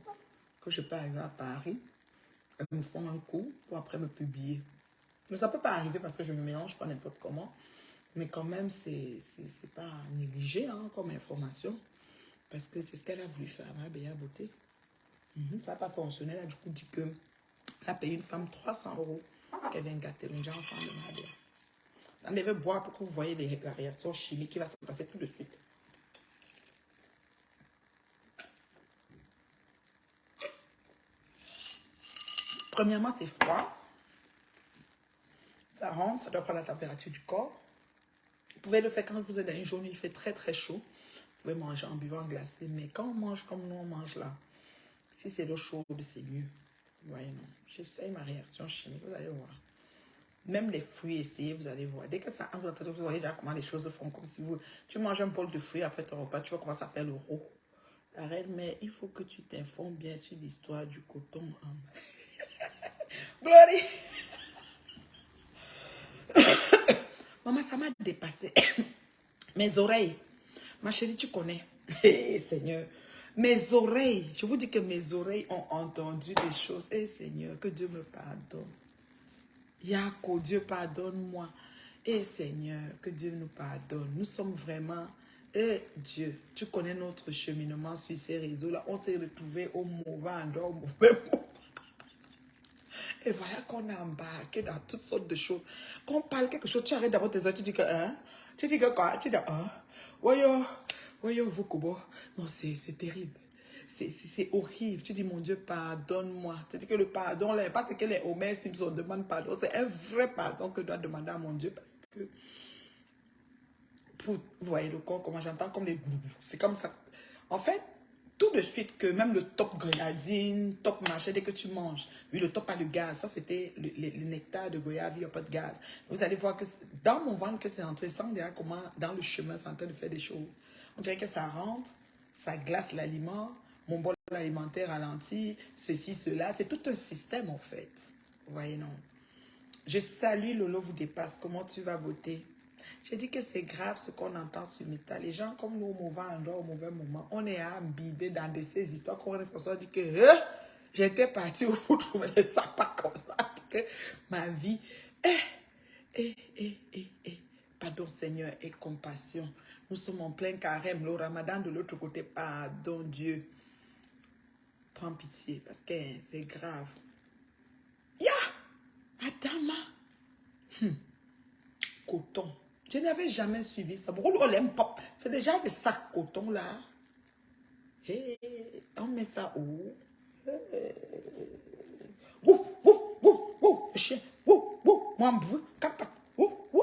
Que je peux arriver à Paris, elles me font un coup pour après me publier. Mais ça ne peut pas arriver parce que je me mélange pas n'importe comment. Mais quand même, c'est pas négligé hein, comme information. Parce que c'est ce qu'elle a voulu faire à ma Béa Beauté. Ça n'a pas fonctionné. Elle a du coup dit qu'elle a payé une femme 300 € qu'elle vient gâter le genre ensemble de ma Béa. On devait boire pour que vous voyez la réaction chimique qui va se passer tout de suite. Premièrement, c'est froid. Ça rentre, ça doit prendre la température du corps. Vous pouvez le faire quand vous êtes dans une journée, il fait très très chaud. Vous pouvez manger en buvant glacé. Mais quand on mange comme nous on mange là, si c'est l'eau chaude, c'est mieux. Vous voyez, non. J'essaye ma réaction chimique, vous allez voir. Même les fruits, essayez, vous allez voir. Dès que ça entre, vous voyez déjà comment les choses font. Comme si tu manges un bol de fruits après ton repas, tu vois comment ça fait le roux. Arrête, mais il faut que tu t'informes bien sur l'histoire du coton. Glory! Maman, ça m'a dépassé. Mes oreilles. Ma chérie, tu connais. Hey, Seigneur. Mes oreilles. Je vous dis que mes oreilles ont entendu des choses. Hey, Seigneur, que Dieu me pardonne. Yako, Dieu pardonne-moi. Hey, Seigneur, que Dieu nous pardonne. Nous sommes vraiment... Eh Dieu, tu connais notre cheminement sur ces réseaux-là. On s'est retrouvés au mauvais endroit, au mauvais moment. Et voilà qu'on a embarqué dans toutes sortes de choses. Quand on parle quelque chose, tu arrêtes d'abord tes oreilles, tu dis que, hein? Tu dis que quoi? Tu dis, hein? Voyons, Vukubo. Non, c'est terrible. C'est horrible. Tu dis, mon Dieu, pardonne-moi. Tu dis que le pardon, là, pas ce que les Homer Simpson demandent pardon. C'est un vrai pardon que je dois demander à mon Dieu parce que, vous voyez le corps, comment j'entends comme des gourous. C'est comme ça. En fait, tout de suite que même le top grenadine, top machin, dès que tu manges, oui, le top a le gaz. Ça, c'était le nectar de goyave, il n'y a pas de gaz. Vous allez voir que dans mon ventre, que c'est entré, sans dire comment dans le chemin, c'est en train de faire des choses. On dirait que ça rentre, ça glace l'aliment, mon bol alimentaire ralentit, ceci, cela. C'est tout un système, en fait. Vous voyez, non? Je salue Lolo vous dépasse. Comment tu vas, beauté? J'ai dit que c'est grave ce qu'on entend sur Meta. Les gens comme nous, au mauvais endroit, au mauvais moment, on est imbibé dans ces histoires qu'on reste comme ça, on dit que j'étais partie pour trouver les sapins comme ça. Que ma vie, pardon Seigneur et compassion. Nous sommes en plein carême, le ramadan de l'autre côté, pardon Dieu. Prends pitié parce que c'est grave. Ya! Adama! Coton. Je n'avais jamais suivi ça. C'est déjà des sacs coton là. Hey, on met ça où? Le chien. Moi,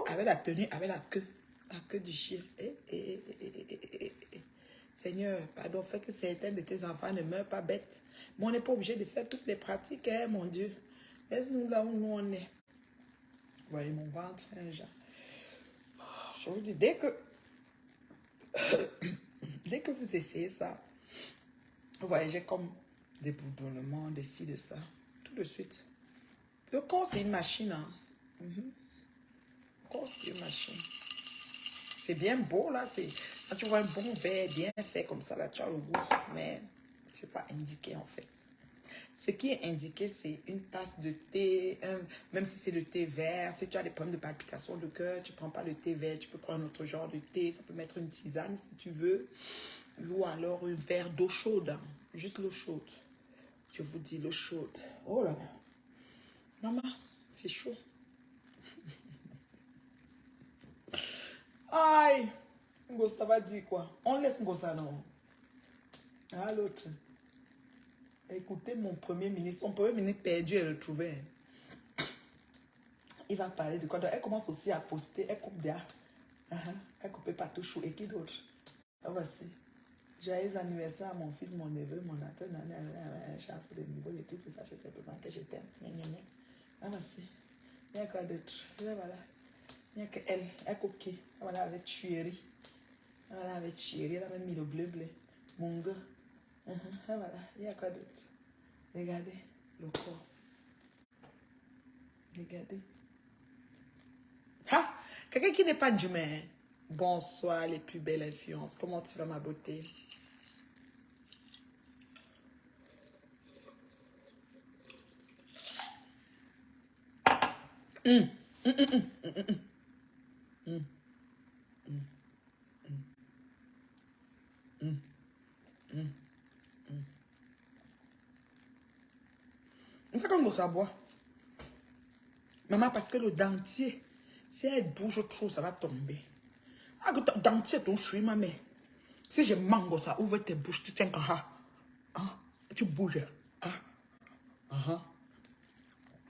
avec la tenue, avec la queue du chien. Seigneur, pardon, fais que certains de tes enfants ne meurent pas bêtes. Mais on n'est pas obligé de faire toutes les pratiques, hein, mon Dieu. Laisse-nous là où nous on est. Voyez mon ventre, un genre. Je vous dis, dès que vous essayez ça, vous voyez, j'ai comme des bourdonnements, des ci, de ça, tout de suite. Le corps, c'est une machine. Hein. course que machin. C'est bien beau, là. Quand tu vois un bon verre bien fait comme ça, là, tu as le goût. Mais c'est pas indiqué, en fait. Ce qui est indiqué, c'est une tasse de thé, même si c'est le thé vert. Si tu as des problèmes de palpitation de cœur, tu ne prends pas le thé vert, tu peux prendre un autre genre de thé. Ça peut mettre une tisane si tu veux. Ou alors un verre d'eau chaude. Hein. Juste l'eau chaude. Je vous dis l'eau chaude. Oh là là. Maman, c'est chaud. Aïe. Ça va dire quoi? On laisse Ngosa, non? Ah, l'autre. Écoutez, mon premier ministre, son premier ministre perdu et retrouvé. Il va parler de quoi? Elle commence aussi à poster. Elle coupe des. Elle coupe partout chou. Et qui d'autre? Ah, voici. Joyeux anniversaire à mon fils, mon neveu, mon atteint, chance de niveau et tout, c'est ça, je sais pas que je t'aime. Ah, voici. Il y a quoi d'autre? Voilà. Il y a qu'elle. Elle coupe qui? Voilà, avec Chéri. Voilà, avec Chéri. Elle a même mis le bleu. Mon gars. Voilà. Il y a quoi d'autre? Regardez le corps. Regardez. Ah! Quelqu'un qui n'est pas d'humain. Bonsoir, les plus belles influences. Comment tu vas, ma beauté? Une fois qu'on ça boit. Maman, parce que le dentier, si elle bouge trop, ça va tomber. Ah, le dentier, ton chouï, ma mère. Si je mangue ça, ouvre tes bouches, tu tiens comme ça. Ah, tu bouges. Ah, ah,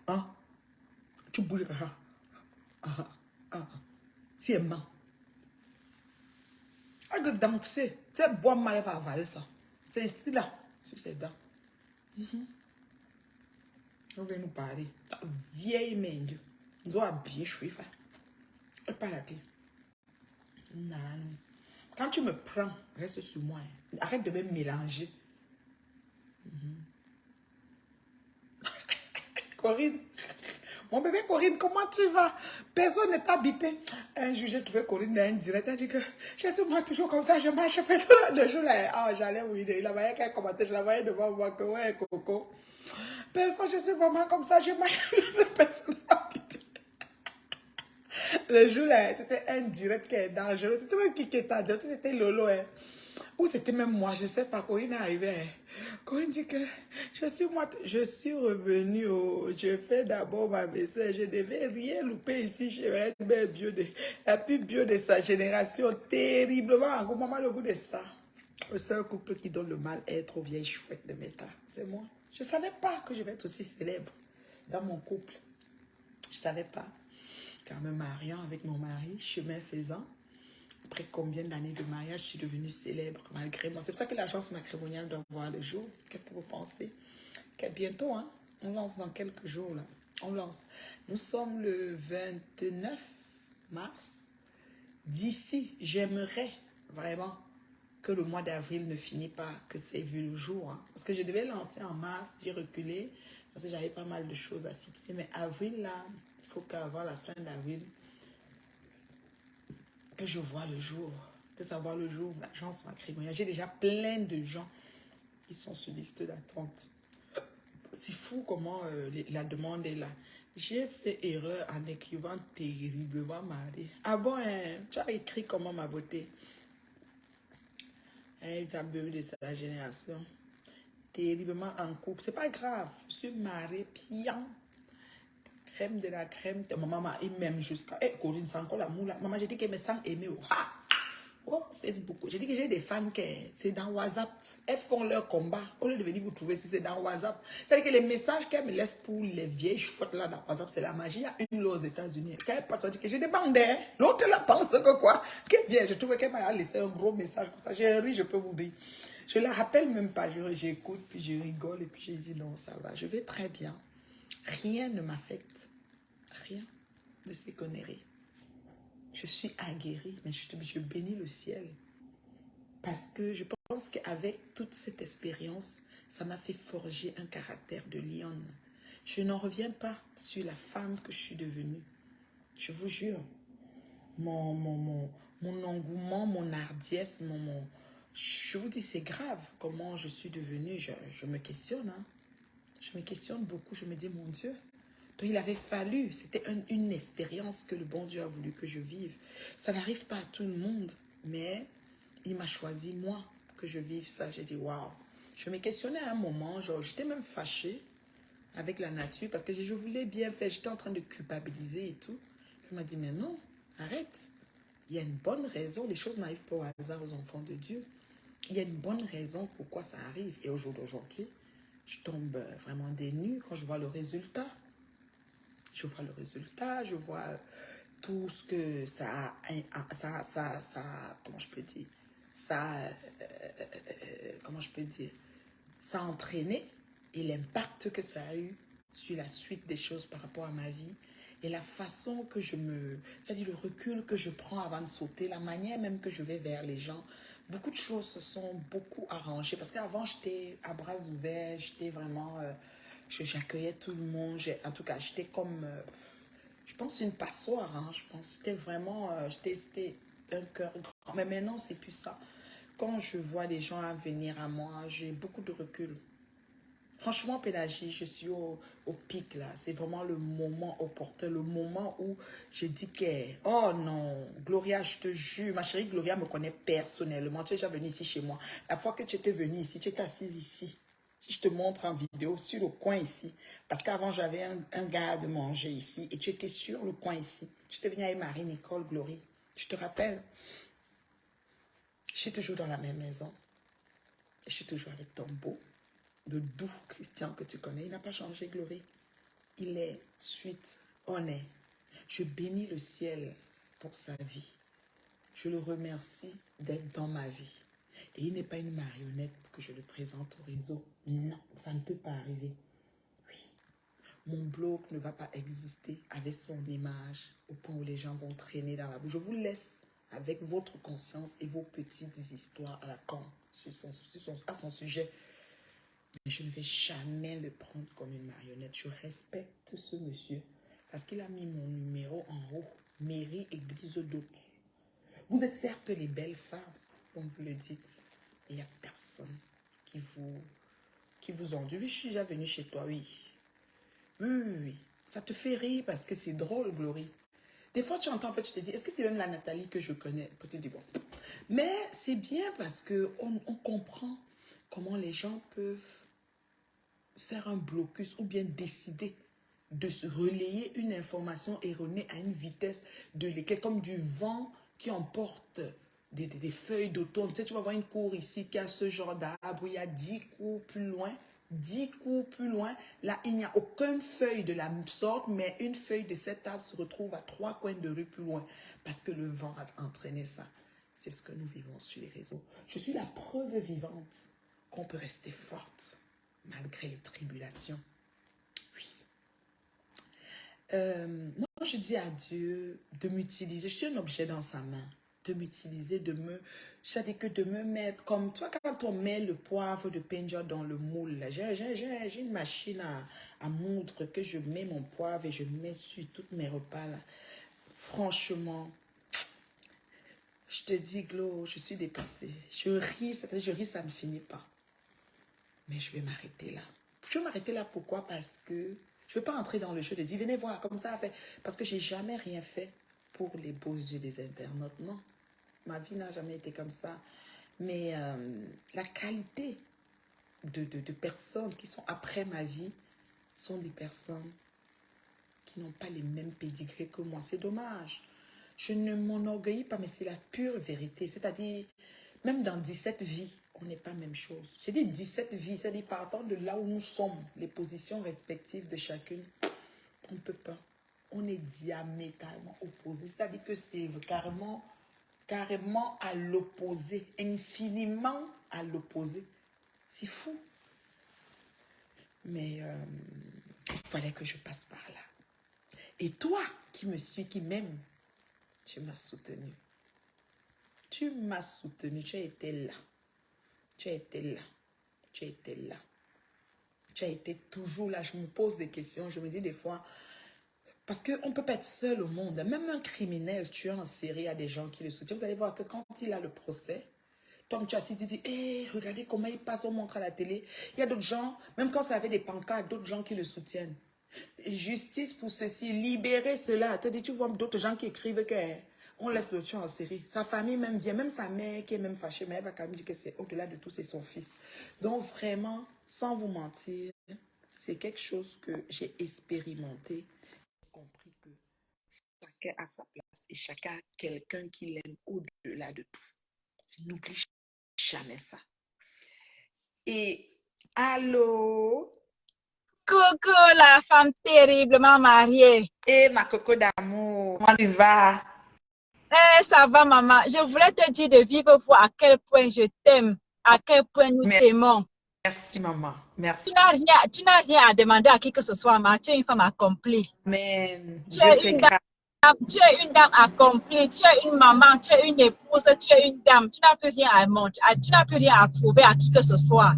ah. Tu bouges comme ça. Ah, ah. Si elle ment. Ah, le dentier, si elle boit mal, elle va avaler ça. C'est ici, là, sur ses dents. On vient nous parler. Ta vieille main. Nous doit bien chouï, fa. Elle parle à qui? Non. Quand tu me prends, reste sur moi. Arrête de me mélanger. Corinne, mon bébé Corinne, comment tu vas? Personne ne t'a bipé. Un jour, j'ai trouvé Corinne dans un direct. Elle a dit que je suis moi toujours comme ça, je marche. Personne de jour là. Ah, j'allais oui. Il a voyé qu'elle commentait, je la voyais devant moi que ouais, Coco. Personne, je suis vraiment comme ça, je marche. Personne n'a bipé. Le jour là, c'était un direct qui est dangereux. C'était même qui était dangereux, c'était Lolo. Hein. Ou c'était même moi, je ne sais pas, Corinne est arrivée. Hein. Corinne dit que je suis revenue, je fais d'abord ma vaisselle, je ne devais rien louper ici chez elle, la plus bio de sa génération, terriblement, maman le goût de ça. Le seul couple qui donne le mal-être aux vieilles chouettes de méta, c'est moi. Je ne savais pas que je vais être aussi célèbre dans mon couple. Je ne savais pas. Car me mariant avec mon mari, chemin faisant, après combien d'années de mariage, je suis devenue célèbre malgré moi. C'est pour ça que l'agence matrimoniale doit voir le jour. Qu'est-ce que vous pensez? Bientôt, hein? On lance dans quelques jours, là. On lance. Nous sommes le 29 mars. D'ici, j'aimerais vraiment que le mois d'avril ne finisse pas, que c'est vu le jour. Hein. Parce que je devais lancer en mars, j'ai reculé, parce que j'avais pas mal de choses à fixer. Mais avril, là, il faut qu'avant la fin d'avril, que je vois le jour, que ça voit le jour, l'agence matrimoniale. J'ai déjà plein de gens qui sont sur liste d'attente. C'est fou comment la demande est là. J'ai fait erreur en écrivant terriblement Marie. Ah bon, hein, tu as écrit comment, ma beauté? Hein, tu as besoin de sa génération. Terriblement en couple. C'est pas grave. Je suis mariée, piant. Crème de la crème. Maman m'a même jusqu'à... Eh, Corinne, c'est encore l'amour là. Maman, j'ai dit qu'elle me sent aimée. Oh, Facebook. J'ai dit que j'ai des fans qui... C'est dans WhatsApp. Elles font leur combat. Au lieu de venir vous trouver si c'est dans WhatsApp. C'est-à-dire que les messages qu'elles me laissent pour les vieilles chouettes là dans WhatsApp, c'est la magie. Il y a une là aux États-Unis. Quand elle passe, elle dit que j'ai des bandes. L'autre là pense que quoi? Qu'elle vient. Je trouvais qu'elle m'a laissé un gros message comme ça. J'ai ri, je peux vous dire. Je la rappelle même pas. J'écoute, puis je rigole, et puis j'ai dit non, ça va. Je vais très bien. Rien ne m'affecte. Rien de ces conneries. Je suis aguerrie, mais je bénis le ciel. Parce que je pense qu'avec toute cette expérience, ça m'a fait forger un caractère de lionne. Je n'en reviens pas sur la femme que je suis devenue. Je vous jure. mon engouement, mon hardiesse, je vous dis, c'est grave comment je suis devenue. Je me questionne, hein. Je me questionne beaucoup. Je me dis, mon Dieu. Donc, il avait fallu, c'était une expérience que le bon Dieu a voulu que je vive. Ça n'arrive pas à tout le monde, mais il m'a choisi, moi, que je vive ça. J'ai dit, waouh. Je me questionnais à un moment, genre, j'étais même fâchée avec la nature parce que je voulais bien faire. J'étais en train de culpabiliser et tout. Puis il m'a dit, mais non, arrête. Il y a une bonne raison. Les choses n'arrivent pas au hasard aux enfants de Dieu. Il y a une bonne raison pourquoi ça arrive. Et au jour d'aujourd'hui, je tombe vraiment des nues quand je vois le résultat. Je vois le résultat, je vois tout ce que comment je peux dire, comment je peux dire, ça a entraîné et l'impact que ça a eu sur la suite des choses par rapport à ma vie et la façon que c'est-à-dire le recul que je prends avant de sauter, la manière même que je vais vers les gens. Beaucoup de choses se sont beaucoup arrangées parce qu'avant j'étais à bras ouverts, j'étais vraiment, j'accueillais tout le monde, en tout cas j'étais comme, je pense une passoire, hein, je pense, c'était vraiment, c'était un cœur grand, mais maintenant c'est plus ça. Quand je vois les gens venir à moi, j'ai beaucoup de recul. Franchement, Pélagie, je suis au pic là. C'est vraiment le moment opportun, le moment où je dis que, oh non, Gloria, je te jure, ma chérie Gloria me connaît personnellement. Tu es déjà venue ici chez moi. La fois que tu étais venue ici, tu étais assise ici. Si je te montre en vidéo, sur le coin ici. Parce qu'avant, j'avais un gars de manger ici et tu étais sur le coin ici. Tu étais venue avec Marie-Nicole, Glory. Je te rappelle, je suis toujours dans la même maison. Je suis toujours avec ton beau, de doux Christian que tu connais. Il n'a pas changé, Glory. Il est suite honnête. Je bénis le ciel pour sa vie. Je le remercie d'être dans ma vie. Et il n'est pas une marionnette que je le présente au réseau. Non, ça ne peut pas arriver. Oui, mon blog ne va pas exister avec son image au point où les gens vont traîner dans la boue. Je vous laisse avec votre conscience et vos petites histoires à la con à son sujet. Mais je ne vais jamais le prendre comme une marionnette. Je respecte ce monsieur parce qu'il a mis mon numéro en haut. Mairie, église d'autres. Vous êtes certes les belles femmes, comme vous le dites. Il n'y a personne qui vous enduit. Oui, je suis déjà venue chez toi, oui. Oui. Ça te fait rire parce que c'est drôle, Glory. Des fois, tu entends, tu te dis, est-ce que c'est même la Nathalie que je connais? Peut-être dis bon. Mais c'est bien parce qu'on comprend comment les gens peuvent faire un blocus ou bien décider de se relayer une information erronée à une vitesse de laquelle, comme du vent qui emporte des feuilles d'automne. Tu sais, tu vas voir une cour ici qui a ce genre d'arbre, il y a 10 cours plus loin. 10 cours plus loin, là, il n'y a aucune feuille de la sorte, mais une feuille de cet arbre se retrouve à 3 coins de rue plus loin, parce que le vent a entraîné ça. C'est ce que nous vivons sur les réseaux. Je suis la preuve vivante qu'on peut rester forte malgré les tribulations. Oui. Moi, je dis à Dieu de m'utiliser. Je suis un objet dans sa main. De m'utiliser, c'est-à-dire que de me mettre comme toi, quand on met le poivre de Penja dans le moule, j'ai une machine à moudre que je mets mon poivre et je mets sur tous mes repas là. Franchement, je te dis, Glo, je suis dépassée. Je ris, ça ne finit pas. Mais je vais m'arrêter là. Je vais m'arrêter là, pourquoi? Parce que je ne vais pas entrer dans le jeu de dire, venez voir, comme ça, fait. Parce que je n'ai jamais rien fait pour les beaux yeux des internautes, non. Ma vie n'a jamais été comme ça. Mais la qualité de personnes qui sont après ma vie sont des personnes qui n'ont pas les mêmes pédigrés que moi. C'est dommage. Je ne m'enorgueillis pas, mais c'est la pure vérité. C'est-à-dire, même dans 17 vies, on n'est pas la même chose. J'ai dit 17 vies, c'est-à-dire partant de là où nous sommes, les positions respectives de chacune, on ne peut pas. On est diamétralement opposés. C'est-à-dire que c'est carrément à l'opposé, infiniment à l'opposé. C'est fou. Mais il fallait que je passe par là. Et toi qui me suis, qui m'aime, tu m'as soutenu. Tu m'as soutenu, tu as été là. Tu as été là. Tu as été là. Tu as été toujours là. Je me pose des questions. Je me dis des fois, Parce qu'on ne peut pas être seul au monde. Même un criminel tueur en série a des gens qui le soutiennent. Vous allez voir que quand il a le procès, toi, tu as assis, tu dis, hé, regardez comment il passe, on montre à la télé. Il y a d'autres gens, même quand ça avait des pancartes, d'autres gens qui le soutiennent. Justice pour ceci, libérer cela. Tu vois d'autres gens qui écrivent que on laisse le tueur en série. Sa famille même vient, même sa mère qui est même fâchée, mais elle va quand même dire que c'est au-delà de tout, c'est son fils. Donc vraiment, sans vous mentir, c'est quelque chose que j'ai expérimenté, compris que chacun a sa place et chacun a quelqu'un qui l'aime au-delà de tout. N'oublie jamais ça. Et allô? Coucou la femme terriblement mariée. Et ma coco d'amour, comment tu vas? Eh, ça va maman. Je voulais te dire de vive voix à quel point je t'aime, à quel point nous t'aimons. Merci maman, merci. Tu n'as rien à demander à qui que ce soit, ma. Tu es une femme accomplie. Amen. Tu Dieu es fait une grâce. dame, tu es une dame accomplie. Tu es une maman, tu es une épouse, tu es une dame. Tu n'as plus rien à montrer, tu n'as plus rien à prouver à qui que ce soit.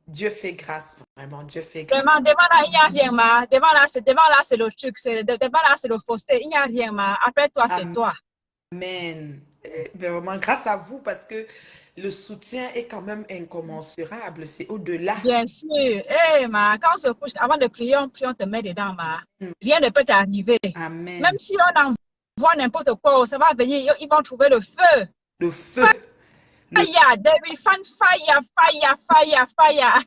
Dieu fait grâce, vraiment. Dieu fait grâce. Vraiment, devant là, il n'y a rien, ma. Devant là, c'est le truc. Devant là, c'est le fossé. Il n'y a rien, ma. Après toi, c'est toi. Amen. Vraiment, grâce à vous, parce que le soutien est quand même incommensurable. C'est au-delà. Bien sûr. Eh, ma, quand on se couche, avant de prier, on te met dedans, ma. Rien ne peut t'arriver. Amen. Même si on envoie n'importe quoi, ça va venir, ils vont trouver le feu. Le feu. Fire, they will find fire, fire, fire, fire.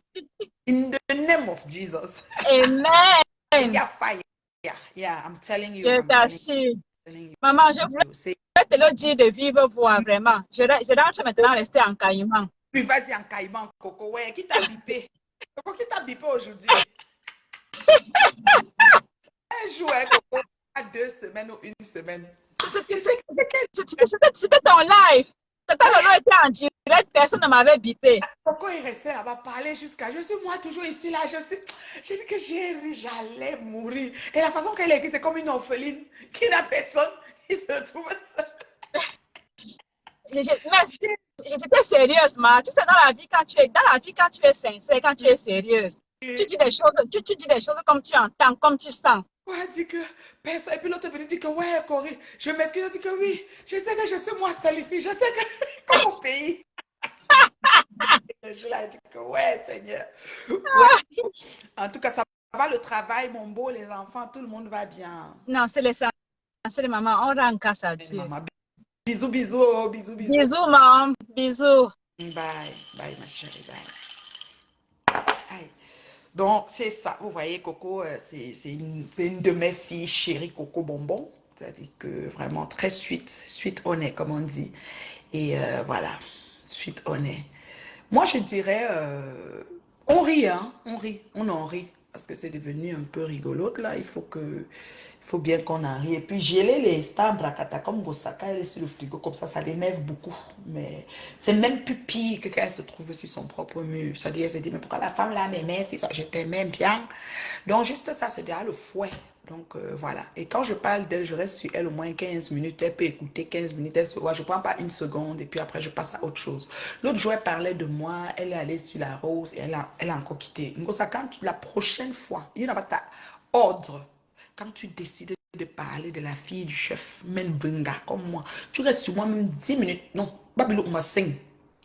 In the name of Jesus. Amen. Yeah, fire. Yeah, I'm telling you. Je I'm t'assure. telling you. Maman, je voulais te le dire de vive voix, vraiment. Je rentre maintenant rester en caïman. Puis vas-y en caïman, Coco. Ouais, qui t'a bipé? Coco, qui t'a bipé aujourd'hui? Un jour, hein, Coco, à 2 semaines ou une semaine. C'était ton live. Quand le live était en direct, personne ne m'avait bipé. Coco est resté là-bas parler jusqu'à. Je suis moi toujours ici, là. J'ai dit que j'ai ri, j'allais mourir. Et la façon qu'elle est écrit, c'est comme une orpheline qui n'a personne. Il se trouve seul. J'étais sérieuse, ma. Tu sais, dans la vie, quand tu es sincère, quand tu es sérieuse, tu dis des choses comme tu entends, comme tu sens. Ouais, dit que personne. Et puis l'autre est venu dire que ouais, Corée, je m'excuse. Je dis que oui, je sais que je suis moi seule ici. Je sais que comme au pays. Je l'ai dit que ouais, Seigneur. Ouais. En tout cas, ça va le travail, mon beau, les enfants, tout le monde va bien. Non, c'est l'essentiel, maman. On rend grâce à Dieu. Maman, bisous, bisous, bisous, bisous. Bisous, maman. Bisous. Bye, bye, ma chérie, bye. Aïe. Donc, c'est ça. Vous voyez, Coco, c'est une de mes filles chéries, Coco Bonbon. C'est-à-dire que vraiment très suite honnête, comme on dit. Et voilà, suite honnête. Moi, je dirais, on rit, hein, on en rit. Parce que c'est devenu un peu rigolote, là. Il faut bien qu'on en rie. Et puis, geler les stars Brakata comme Gosaka, elle est sur le frigo, comme ça l'énerve beaucoup. Mais c'est même plus pire que quand elle se trouve sur son propre mur. C'est-à-dire, elle se dit, mais pourquoi la femme là m'aimait, si ça, je t'aimais bien. Donc, juste ça, c'est déjà le fouet. Donc, voilà. Et quand je parle d'elle, je reste sur elle au moins 15 minutes. Elle peut écouter 15 minutes. Elle se voit. Je ne prends pas une seconde et puis après, je passe à autre chose. L'autre jour, elle parlait de moi. Elle est allée sur la rose et elle a encore quitté. Ngosa, quand la prochaine fois, il n'y a pas ta ordre. Quand tu décides de parler de la fille du chef, Menvenga, comme moi, tu restes sur moi même 10 minutes. Non, Babylou m'a 5.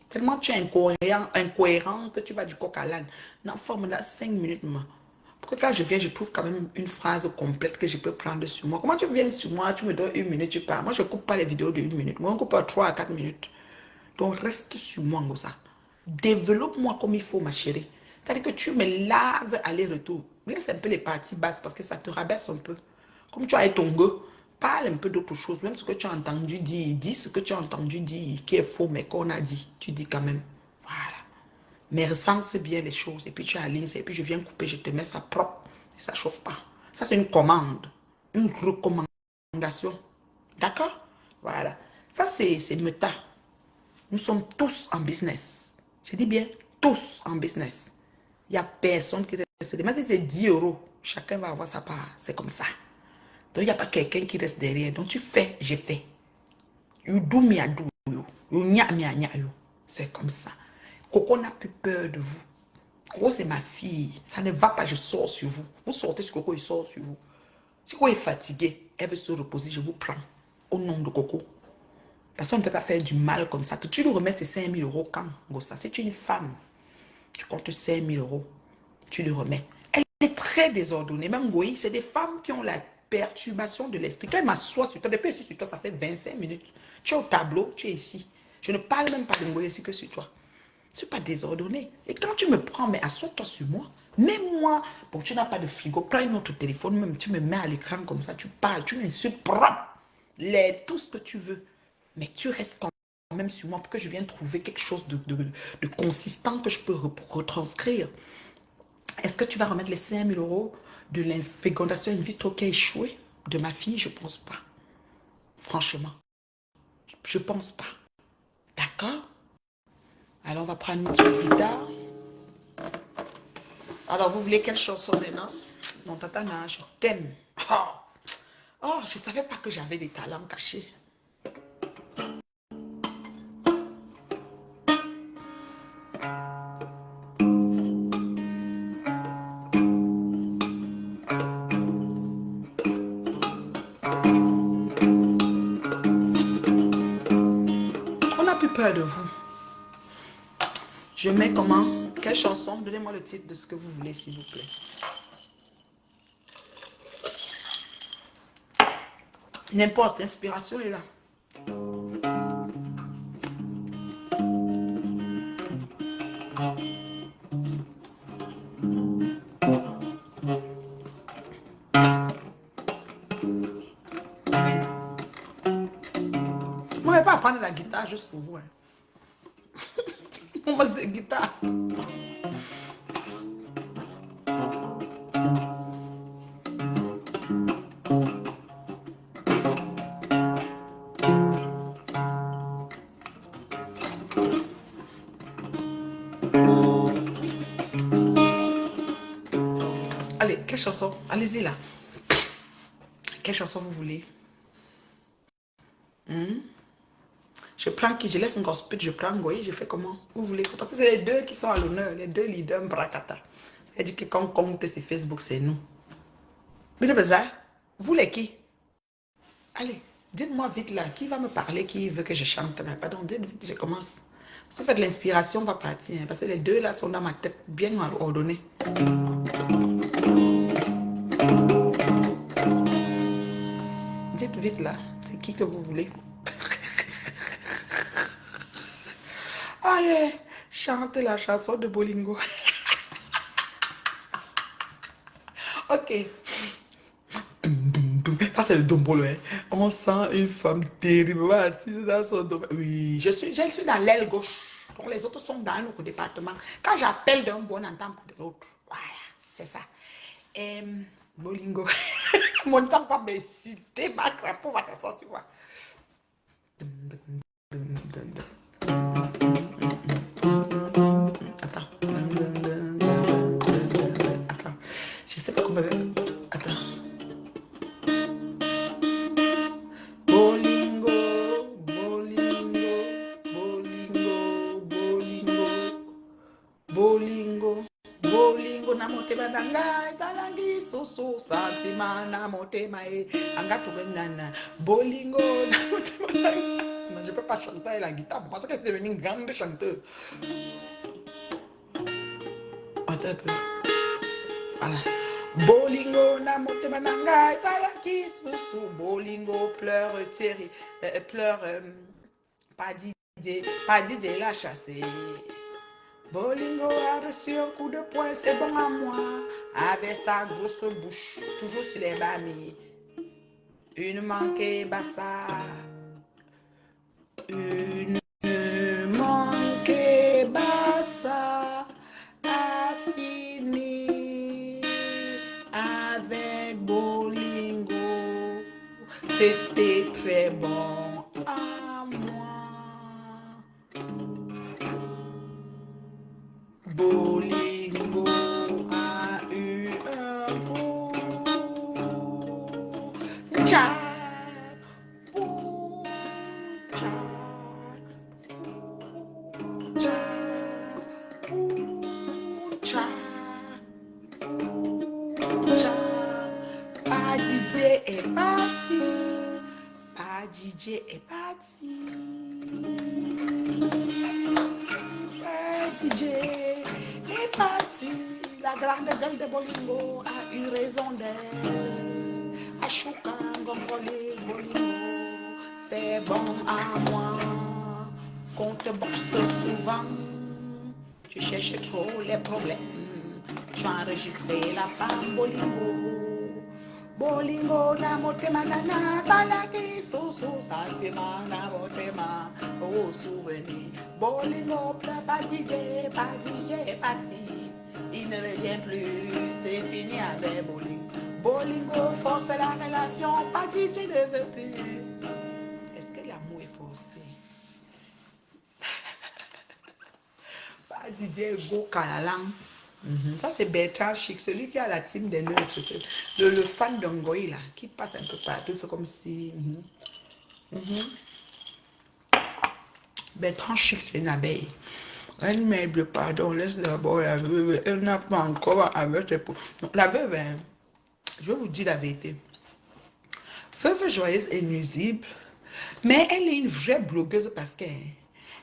Tellement tu es incohérente, tu vas du coq à l'âne. Non, forme là 5 minutes, moi. Parce que quand je viens, je trouve quand même une phrase complète que je peux prendre sur moi. Comment tu viens sur moi, tu me donnes 1 minute, tu pars. Moi, je ne coupe pas les vidéos de 1 minute. Moi, on coupe à 3 à 4 minutes. Donc, reste sur moi, comme ça. Développe-moi comme il faut, ma chérie. C'est-à-dire que tu me laves aller-retour. Laisse un peu les parties basses parce que ça te rabaisse un peu. Comme tu as ton gars, parle un peu d'autre chose. Même ce que tu as entendu dire, dis ce que tu as entendu dire, qui est faux, mais qu'on a dit. Tu dis quand même. Voilà. Mais recense bien les choses. Et puis tu alignes ça. Et puis je viens couper, je te mets ça propre. Et ça ne chauffe pas. Ça, c'est une commande. Une recommandation. D'accord? Voilà. Ça, c'est Meta. Nous sommes tous en business. Je dis bien, tous en business. Il n'y a personne qui reste. Même si c'est 10 euros, chacun va avoir sa part. C'est comme ça. Donc, il n'y a pas quelqu'un qui reste derrière. Donc, tu fais, j'ai fait. You do me, I do you. You nya me, I nya you. C'est comme ça. Coco n'a plus peur de vous. Coco, c'est ma fille. Ça ne va pas, je sors sur vous. Vous sortez sur Coco, il sort sur vous. Si Coco est fatiguée, elle veut se reposer, je vous prends. Au nom de Coco. Personne ne peut pas faire du mal comme ça. Tu lui remets ces 5 000 euros quand, Gossa? Si tu es une femme, tu comptes 5 000 euros, tu lui remets. Elle est très désordonnée. Même Goï, c'est des femmes qui ont la perturbation de l'esprit. Quand elle m'assoit sur toi, depuis que je suis sur toi, ça fait 25 minutes. Tu es au tableau, tu es ici. Je ne parle même pas de Ngoï ici que sur toi. Je ne suis pas désordonnée. Et quand tu me prends, mais assois-toi sur moi. Même moi, bon, tu n'as pas de frigo, prends notre téléphone, même tu me mets à l'écran comme ça, tu parles, tu m'insultes, tout ce que tu veux. Mais tu restes quand même sur moi pour que je vienne trouver quelque chose de consistant que je peux retranscrire. Est-ce que tu vas remettre les 5 000 euros de l'infécondation in vitro qui a échoué de ma fille? Je ne pense pas. Franchement, je ne pense pas. D'accord? Alors, on va prendre une petite guitare. Alors, vous voulez quelle chanson maintenant? Non, Tatana, je t'aime. Oh, je ne savais pas que j'avais des talents cachés. On n'a plus peur de vous. Je mets comment? Quelle chanson? Donnez-moi le titre de ce que vous voulez, s'il vous plaît. N'importe, l'inspiration est là. Moi, je ne vais pas apprendre la guitare juste pour vous. Hein. Moi, c'est guitare. Allez, quelle chanson? Allez-y là. Quelle chanson vous voulez? Je prends qui? Je laisse un gospel, je prends Goï, je fais comment? Vous voulez? Parce que c'est les deux qui sont à l'honneur, les deux leaders Brakata. C'est-à-dire que quand on compte sur Facebook, c'est nous. Mais vous les qui? Allez, dites-moi vite là, qui va me parler, qui veut que je chante là? Pardon, dites vite, je commence. Si vous faites de l'inspiration, on va partir. Hein, parce que les deux là sont dans ma tête, bien ordonnés. Dites vite là, c'est qui que vous voulez? Allez, chantez la chanson de Bolingo. Ok. Ça, c'est le dombolo. Hein. On sent une femme terrible assise dans son domaine. Oui, je suis dans l'aile gauche. Donc, les autres sont dans un autre département. Quand j'appelle d'un bon, on entend pour de l'autre. Voilà, c'est ça. Bolingo. Mon temps va m'insulter. Ma crapaud va s'asseoir sur moi. Attends. Attends. Je sais pas comment... Attends. Bolingo na motema nanga zalangi soso santima na motema angatubenana bolingo na motema. Non, je peux pas chanter la guitare parce que c'est devenu une grande chanteuse. Attends un peu. Voilà. Bolingo na motema nanga zalangi soso bolingo pleure Thierry pleure pas Didier l'a chassé. Bolingo a reçu un coup de poing, c'est bon à moi. Avec sa grosse bouche, toujours sur les mamies. Une manquée bassa. Une manquée bassa a fini avec Bolingo. C'était très bon à moi. Bolingo a eu un beau chat. Pas Didier DJ est parti. DJ est parti. La grande gueule de Bolingo a eu raison d'elle. Ashuka Ngongole Bolingo, c'est bon à moi. Qu'on te boxe souvent. Tu cherches trop les problèmes. Tu as enregistré la femme Bolingo. Bolingo na motema nana balaki soso satima na motema au souvenir. Bolingo pas DJ parti. Il ne revient plus, c'est fini avec Bolingo. Bolingo force la relation, pas DJ ne veut plus. Est-ce que l'amour est forcé? Pas DJ go Kalalang. Ça c'est Bertrand Chic, celui qui a la team des neutres, le fan d'Ongoï là, qui passe un peu partout, il fait comme si... Bertrand Chic c'est une abeille. Elle meuble, pardon, laisse d'abord la veuve, elle n'a pas encore avec ses peaux. La veuve, hein, je vais vous dire la vérité. Veuve joyeuse et nuisible, mais elle est une vraie blogueuse parce qu'elle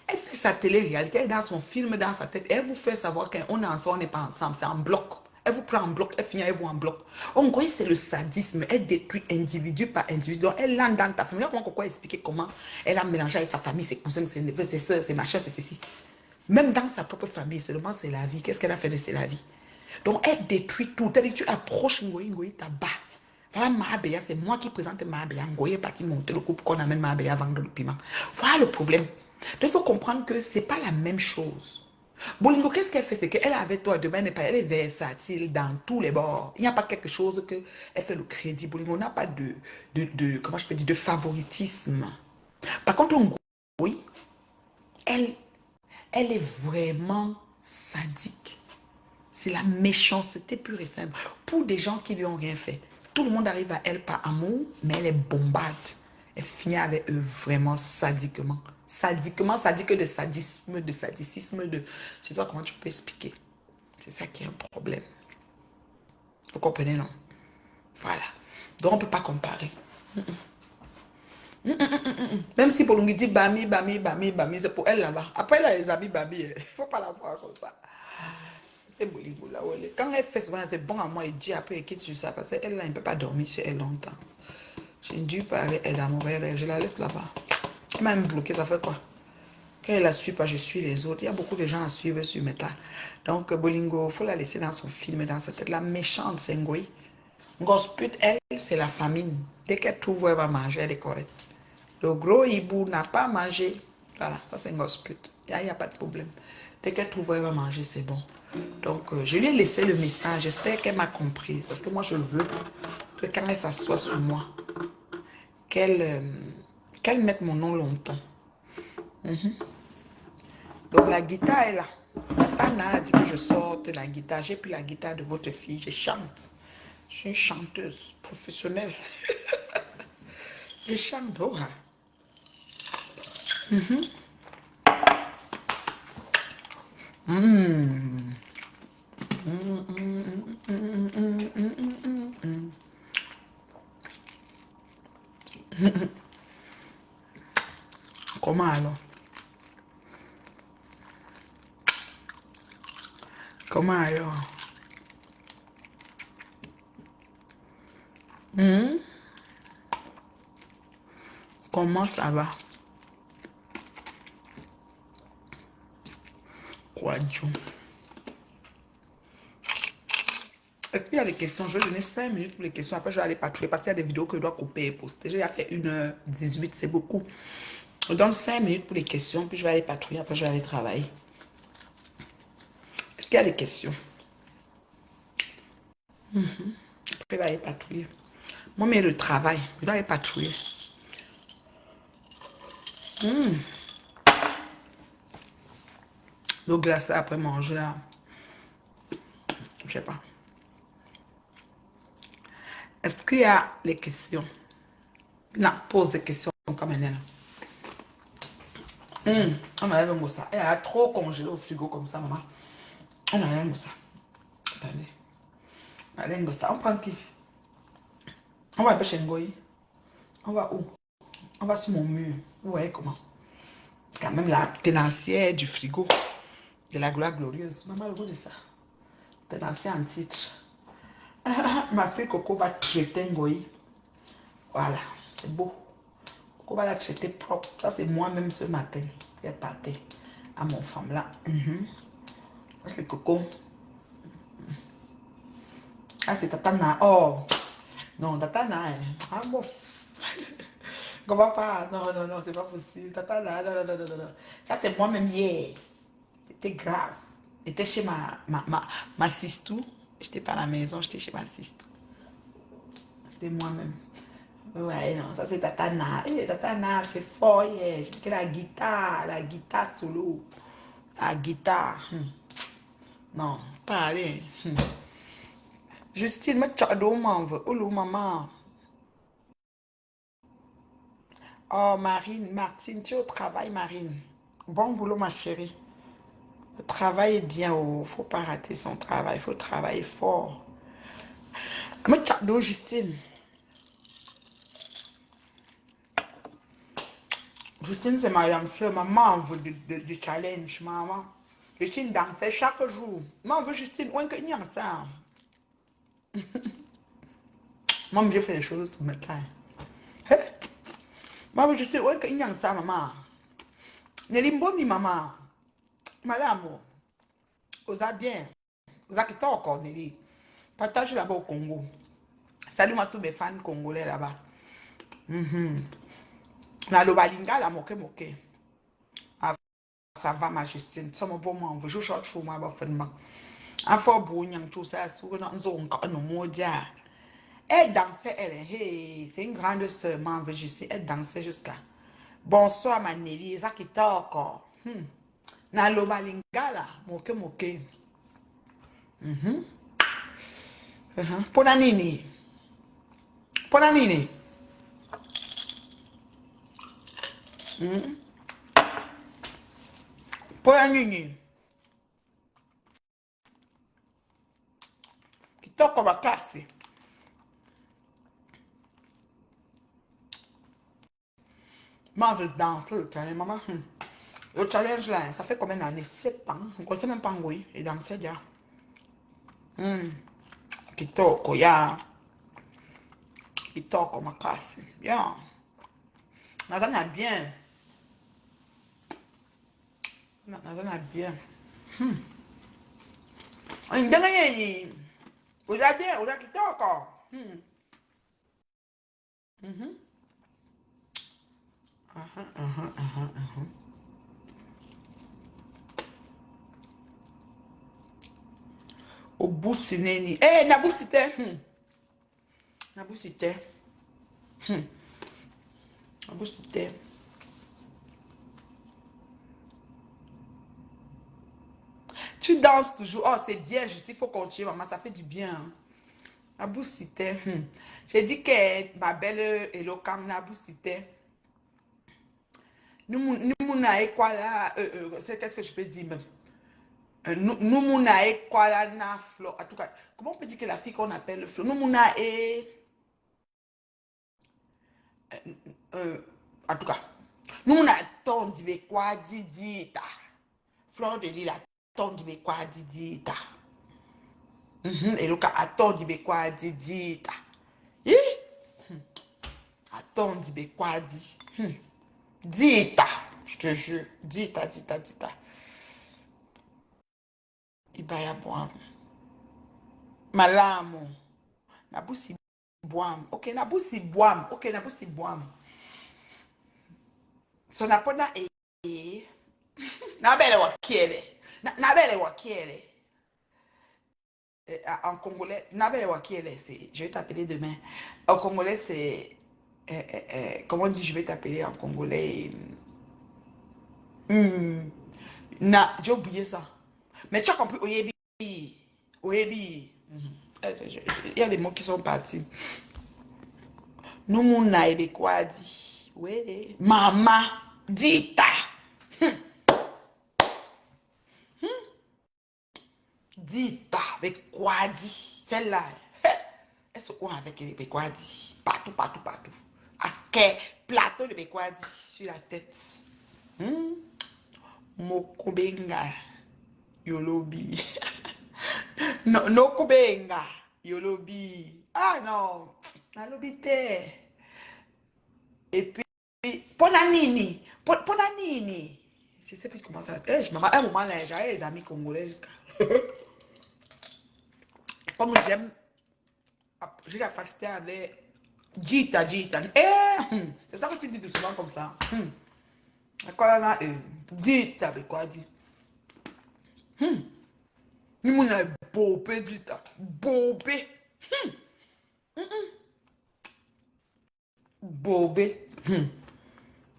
fait sa télé-réalité, elle est dans son film, dans sa tête, elle vous fait savoir qu'on est ensemble, on n'est pas ensemble, c'est en bloc. Elle vous prend en bloc, elle finit avec vous en bloc. En gros, c'est le sadisme, elle détruit individu par individu. Donc, elle lance dans ta famille. Comment expliquer comment elle a mélangé avec sa famille, ses cousins, ses neveux, ses soeurs, ses machins, c'est ceci. Même dans sa propre famille, seulement c'est la vie. Qu'est-ce qu'elle a fait de c'est la vie? Donc, elle détruit tout. C'est-à-dire que tu approches Ngoyi, Ngoyi t'abat. Voilà Mahabeya, c'est moi qui présente Mahabeya. Ngoyi est parti monter le couple qu'on amène Mahabeya à vendre le piment. Voilà le problème. Donc, il faut comprendre que ce n'est pas la même chose. Bolingo, qu'est-ce qu'elle fait? C'est qu'elle est avec toi demain, elle est versatile dans tous les bords. Il n'y a pas quelque chose que elle fait le crédit. Bolingo n'a pas comment je peux dire, de favoritisme. Par contre, Ngoyi, elle est vraiment sadique. C'est la méchanceté pure et simple. Pour des gens qui lui ont rien fait. Tout le monde arrive à elle par amour, mais elle est bombarde. Elle finit avec eux vraiment sadiquement. Sadiquement, sadique de sadisme, de sadicisme, de... Je sais pas comment tu peux expliquer. C'est ça qui est un problème. Vous comprenez, non? Voilà. Donc, on ne peut pas comparer. Même si Bolongi dit Bami, c'est pour elle là-bas. Après, elle a les habits Bami. Il ne faut pas la voir comme ça. C'est Bolingo là où elle est. Quand elle fait souvent, c'est bon à moi, elle dit après, elle quitte sur ça. Parce qu'elle, elle ne peut pas dormir sur elle longtemps. J'ai dû parler elle a mauvais rêve. Je la laisse là-bas. Elle m'a même bloqué, ça fait quoi? Quand elle la suit pas, je suis les autres. Il y a beaucoup de gens à suivre sur Meta. Donc, Bolingo, il faut la laisser dans son film, dans sa tête. La méchante, c'est Ngoyi. Ngosput, elle, c'est la famine. Dès qu'elle trouve où elle va manger, elle est correcte. Le gros hibou n'a pas mangé. Voilà, ça c'est Ngosput. Il n'y a pas de problème. Dès qu'elle trouve où elle va manger, c'est bon. Donc, je lui ai laissé le message. J'espère qu'elle m'a comprise. Parce que moi, je veux que quand elle s'assoit sur moi, qu'elle mette mon nom longtemps. Donc, la guitare est là. Anna a dit que je sorte la guitare. J'ai pris la guitare de votre fille. Je chante. Je suis une chanteuse professionnelle. Je chante. Oh. Comment alors? Comment alors? Comment ça va? Quoi, Dieu? Est-ce qu'il y a des questions? Je vais donner 5 minutes pour les questions. Après, je vais aller patrouiller parce qu'il y a des vidéos que je dois couper et poster. J'ai fait 1h18, c'est beaucoup. Je donne 5 minutes pour les questions, puis je vais aller patrouiller. Après, je vais aller travailler. Est-ce qu'il y a des questions? Après, je vais aller patrouiller. Moi, mais le travail, je dois aller patrouiller. Le glacé après manger là. Je sais pas. Est-ce qu'il y a les questions? Non, pose des questions comme elle est là. On a un ça. Elle a trop congelé au frigo comme ça, maman. On a un ça. Attendez. On a un ça. On prend qui? On va chez Ngoyi. On va où? On va sur mon mur. Vous voyez comment? Quand même la tenancière du frigo de la gloire glorieuse. Maman, le goût de ça. Tenancière en titre. Ma fille Coco va traiter Ngoï. Voilà, c'est beau. Coco va la traiter propre. Ça, c'est moi-même ce matin. Elle partait à mon femme là. C'est Coco. Ah, c'est Tatana. Oh, non, Tatana. Ah bon. Comment pas? Non, non, non, c'est pas possible. Tatana, non, non, non, non, non. Ça, c'est moi-même hier. C'était grave. J'étais chez ma sistou. J'étais pas à la maison, j'étais chez ma sistou. C'était moi-même. Ouais, non, ça c'est Tatana. Tatana fait fort hier. J'étais la guitare solo. La guitare. Non, pas aller. Justine, me tchado m'envoie. Oh, maman. Oh, Martine, tu es au travail, Marine. Bon boulot, ma chérie. Le travail est bien, oh. Faut pas rater son travail. Faut travailler fort. Me tchado, Justine. Justine, c'est ma soeur. Maman veut du challenge, maman. Justine dansait chaque jour. Maman veut Justine, où est-ce qu'il y a ça? Maman, j'ai fait les choses ce matin. Hein? Maman, je sais, où est-ce qu'il y a ça, maman? Nelly Mboni, maman. Madame, vous avez bien. Vous avez quitté encore, Nelly. Partage là-bas au Congo. Salut-moi tous mes fans congolais là-bas. Na lo balinga la moke moke. Ah, ça va, ma Justine. Ça m'a vraiment envoyé. Je suis chaud, moi, bah, fin de ma. En fait, bon, il y a tout ça, sur un zone, quand on m'a dit. Elle dansait, elle, hey, c'est une grande sœur, m'en veut, je sais, elle dansait jusqu'à. Bonsoir, ma Nelly, ça qui t'a encore. Na lo balinga la, moke moke. Pona nini? Pona nini? Pona nini? Qui t'a encore va casser. M'en veut danser, quand même, maman. Le challenge là, ça fait combien d'années? 7 ans. On ne connaissait même pas Ngoï. Et dansait déjà. Qui t'a encore, ya. Qui t'a encore ma casse. Ya. Nathan a bien. Nathan a bien. On dit rien. Vous avez bien, vous avez qui t'a encore. Au bout, c'est neni. Eh, Nabou, c'était. Nabou, c'était. Nabou, c'était. Tu danses toujours. Oh, c'est bien, juste, il faut continuer, maman, ça fait du bien. Nabou, c'était. J'ai dit que ma belle Elokam, Nabou, c'était. Nous, quoi là, c'est qu'est-ce que je peux dire même? Nous, quoi là, na Flo. En tout cas, comment on peut dire que la fille qu'on appelle Flo? Nous, en tout cas, nous, ton dit quoi, didita. Fleur de l'île, ton dit quoi, didita. Et le cas, attends, dit quoi, didita. Attends, dit quoi, dit. Dita, je te jure. Dita, dita, dita. Ibaya boam. Malamu. Nabusi boam. Ok, nabusi boam. Ok, nabusi boam. So napona nabele wakiele. Nabele wakiele. En congolais, nabele wakiele, c'est. Je vais t'appeler demain. En congolais, c'est. Comment on dit je vais t'appeler en congolais? J'ai oublié ça. Mais tu as compris, Oyebi. Oyebi. Il y a des mots qui sont partis. Nous, mon aïe, quoi dit? Oui. Maman, dita. Dita, avec quoi dit? Celle-là. Elle se court avec quoi dit? Partout, partout, partout. À paquet, plateau de Bekwadi sur la tête. Mokobenga, Yolobi. No, no Kubenga, Yolobi. Ah non, Nalobi te. Et puis, Ponanini, Ponanini. Je sais plus comment ça. Eh, à un moment là, j'avais des amis congolais jusqu'à. Comme j'aime, j'ai la facilité avec Jita, Jita. Eh, c'est ça que tu dis souvent comme ça. Quand on a Jita, mais quoi dit? Nous on a bobé Jita, bobé, bobé.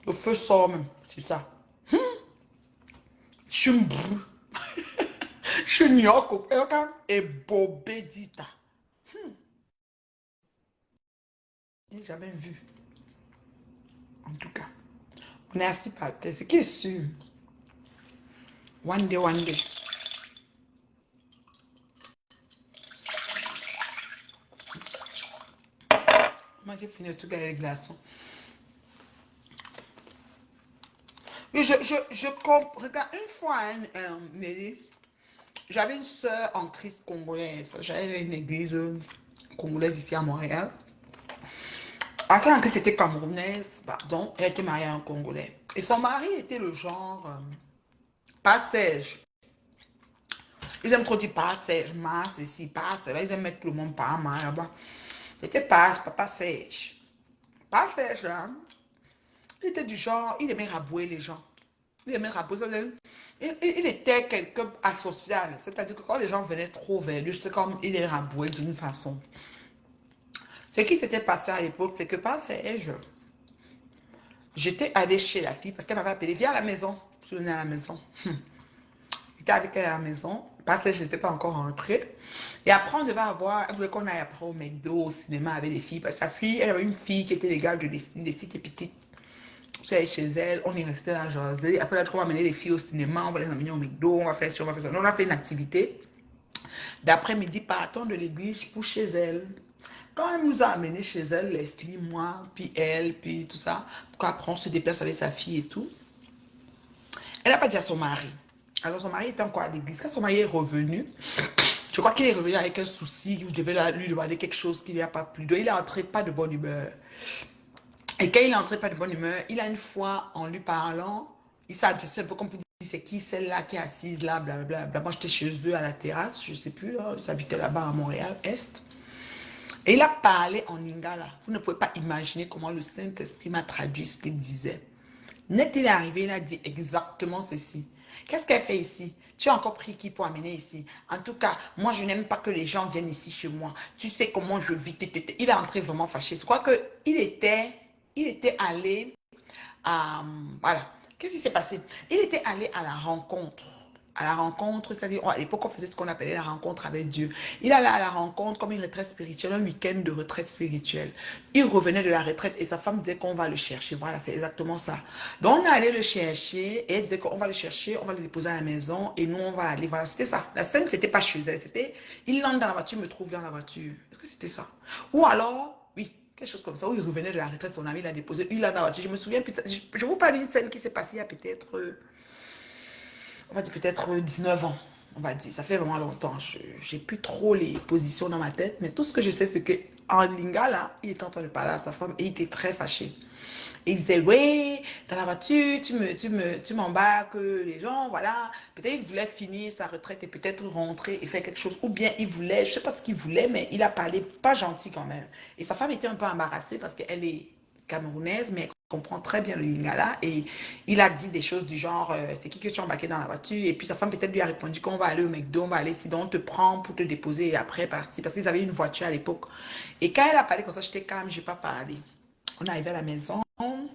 Le feu sort même, c'est ça. Chumbrou. Chunyoko, et bobé Jita. Je n'ai jamais vu. En tout cas, on est assis par terre. Ce qui est sûr. One day, one day. Moi, j'ai fini le truc avec les glaçons. Oui, je comprends. Regarde, une fois, Nelly, j'avais une soeur en Christ congolaise. J'avais une église congolaise ici à Montréal. Attends que c'était camerounaise, pardon, elle était mariée à un Congolais. Et son mari était le genre, pas sage. Ils aiment trop dire pas sage, masse ici, pas là. Ils aiment mettre tout le monde par main là-bas. C'était pas sage. Pas sage, là. Il était du genre, il aimait rabouer les gens. Il aimait rabouer. Il était quelqu'un asocial. C'est-à-dire que quand les gens venaient trop vers lui, c'est comme il les rabouait d'une façon. Ce qui s'était passé à l'époque, c'est que par sage, j'étais allée chez la fille parce qu'elle m'avait appelé, viens à la maison. Je suis venue à la maison. J'étais avec elle à la maison parce que je n'étais pas encore rentrée. Et après, on devait avoir, elle voulait qu'on aille après au McDo, au cinéma avec les filles. Parce que sa fille, elle avait une fille qui était légale de Leslie qui est petite. J'allais chez elle, on est resté là, jaser. Après, on va amener les filles au cinéma, on va les amener au McDo, on va faire ça, on va faire ça. On a fait une activité d'après-midi, partons de l'église pour chez elle. Quand elle nous a amenés chez elle, Leslie, moi, puis elle, puis tout ça, pour qu'après on se déplace avec sa fille et tout, elle n'a pas dit à son mari. Alors son mari était encore à l'église. Quand son mari est revenu, je crois qu'il est revenu avec un souci, je devais lui demander quelque chose qu'il n'y a pas plu. Donc il est entré pas de bonne humeur. Et quand il est entré pas de bonne humeur, il a une fois, en lui parlant, il s'est adressé un peu comme pour dire, c'est qui celle-là qui est assise là, blablabla. Moi j'étais chez eux à la terrasse, je sais plus, là, ils habitaient là-bas à Montréal, Est. Et il a parlé en lingala. Vous ne pouvez pas imaginer comment le Saint-Esprit m'a traduit ce qu'il disait. Net, il est arrivé, il a dit exactement ceci. Qu'est-ce qu'elle fait ici? Tu as encore pris qui pour amener ici? En tout cas, moi, je n'aime pas que les gens viennent ici chez moi. Tu sais comment je vis. Il est entré vraiment fâché. Je crois qu'il était allé à... Voilà. Qu'est-ce qui s'est passé? Il était allé à la rencontre. À la rencontre, c'est-à-dire, à l'époque, on faisait ce qu'on appelait la rencontre avec Dieu. Il allait à la rencontre comme une retraite spirituelle, un week-end de retraite spirituelle. Il revenait de la retraite et sa femme disait qu'on va le chercher. Voilà, c'est exactement ça. Donc, on allait le chercher et elle disait qu'on va le chercher, on va le déposer à la maison et nous, on va aller. Voilà, c'était ça. La scène, c'était pas chez elle, c'était, il entre dans la voiture, me trouve dans la voiture. Est-ce que c'était ça? Ou alors, oui, quelque chose comme ça, où il revenait de la retraite, son ami l'a déposé, il l'a dans la voiture. Je me souviens, je vous parle d'une scène qui s'est passée il y a peut-être... on va dire peut-être 19 ans, on va dire. Ça fait vraiment longtemps. J'ai plus trop les positions dans ma tête, mais tout ce que je sais, c'est que en lingala, il était en train de parler à sa femme et il était très fâché. Et il disait, oui, dans la voiture, tu m'embarques, les gens, voilà. Peut-être il voulait finir sa retraite et peut-être rentrer et faire quelque chose. Ou bien il voulait, je sais pas ce qu'il voulait, mais il a parlé pas gentil quand même. Et sa femme était un peu embarrassée parce qu'elle est camerounaise, mais elle comprend très bien le lingala. Et il a dit des choses du genre, c'est qui que tu as embarqué dans la voiture? Et puis sa femme peut-être lui a répondu qu'on va aller au McDo, on va aller ici, donc on te prend pour te déposer et après partir. Parce qu'ils avaient une voiture à l'époque. Et quand elle a parlé comme ça, j'étais calme, je n'ai pas parlé. On est arrivé à la maison, on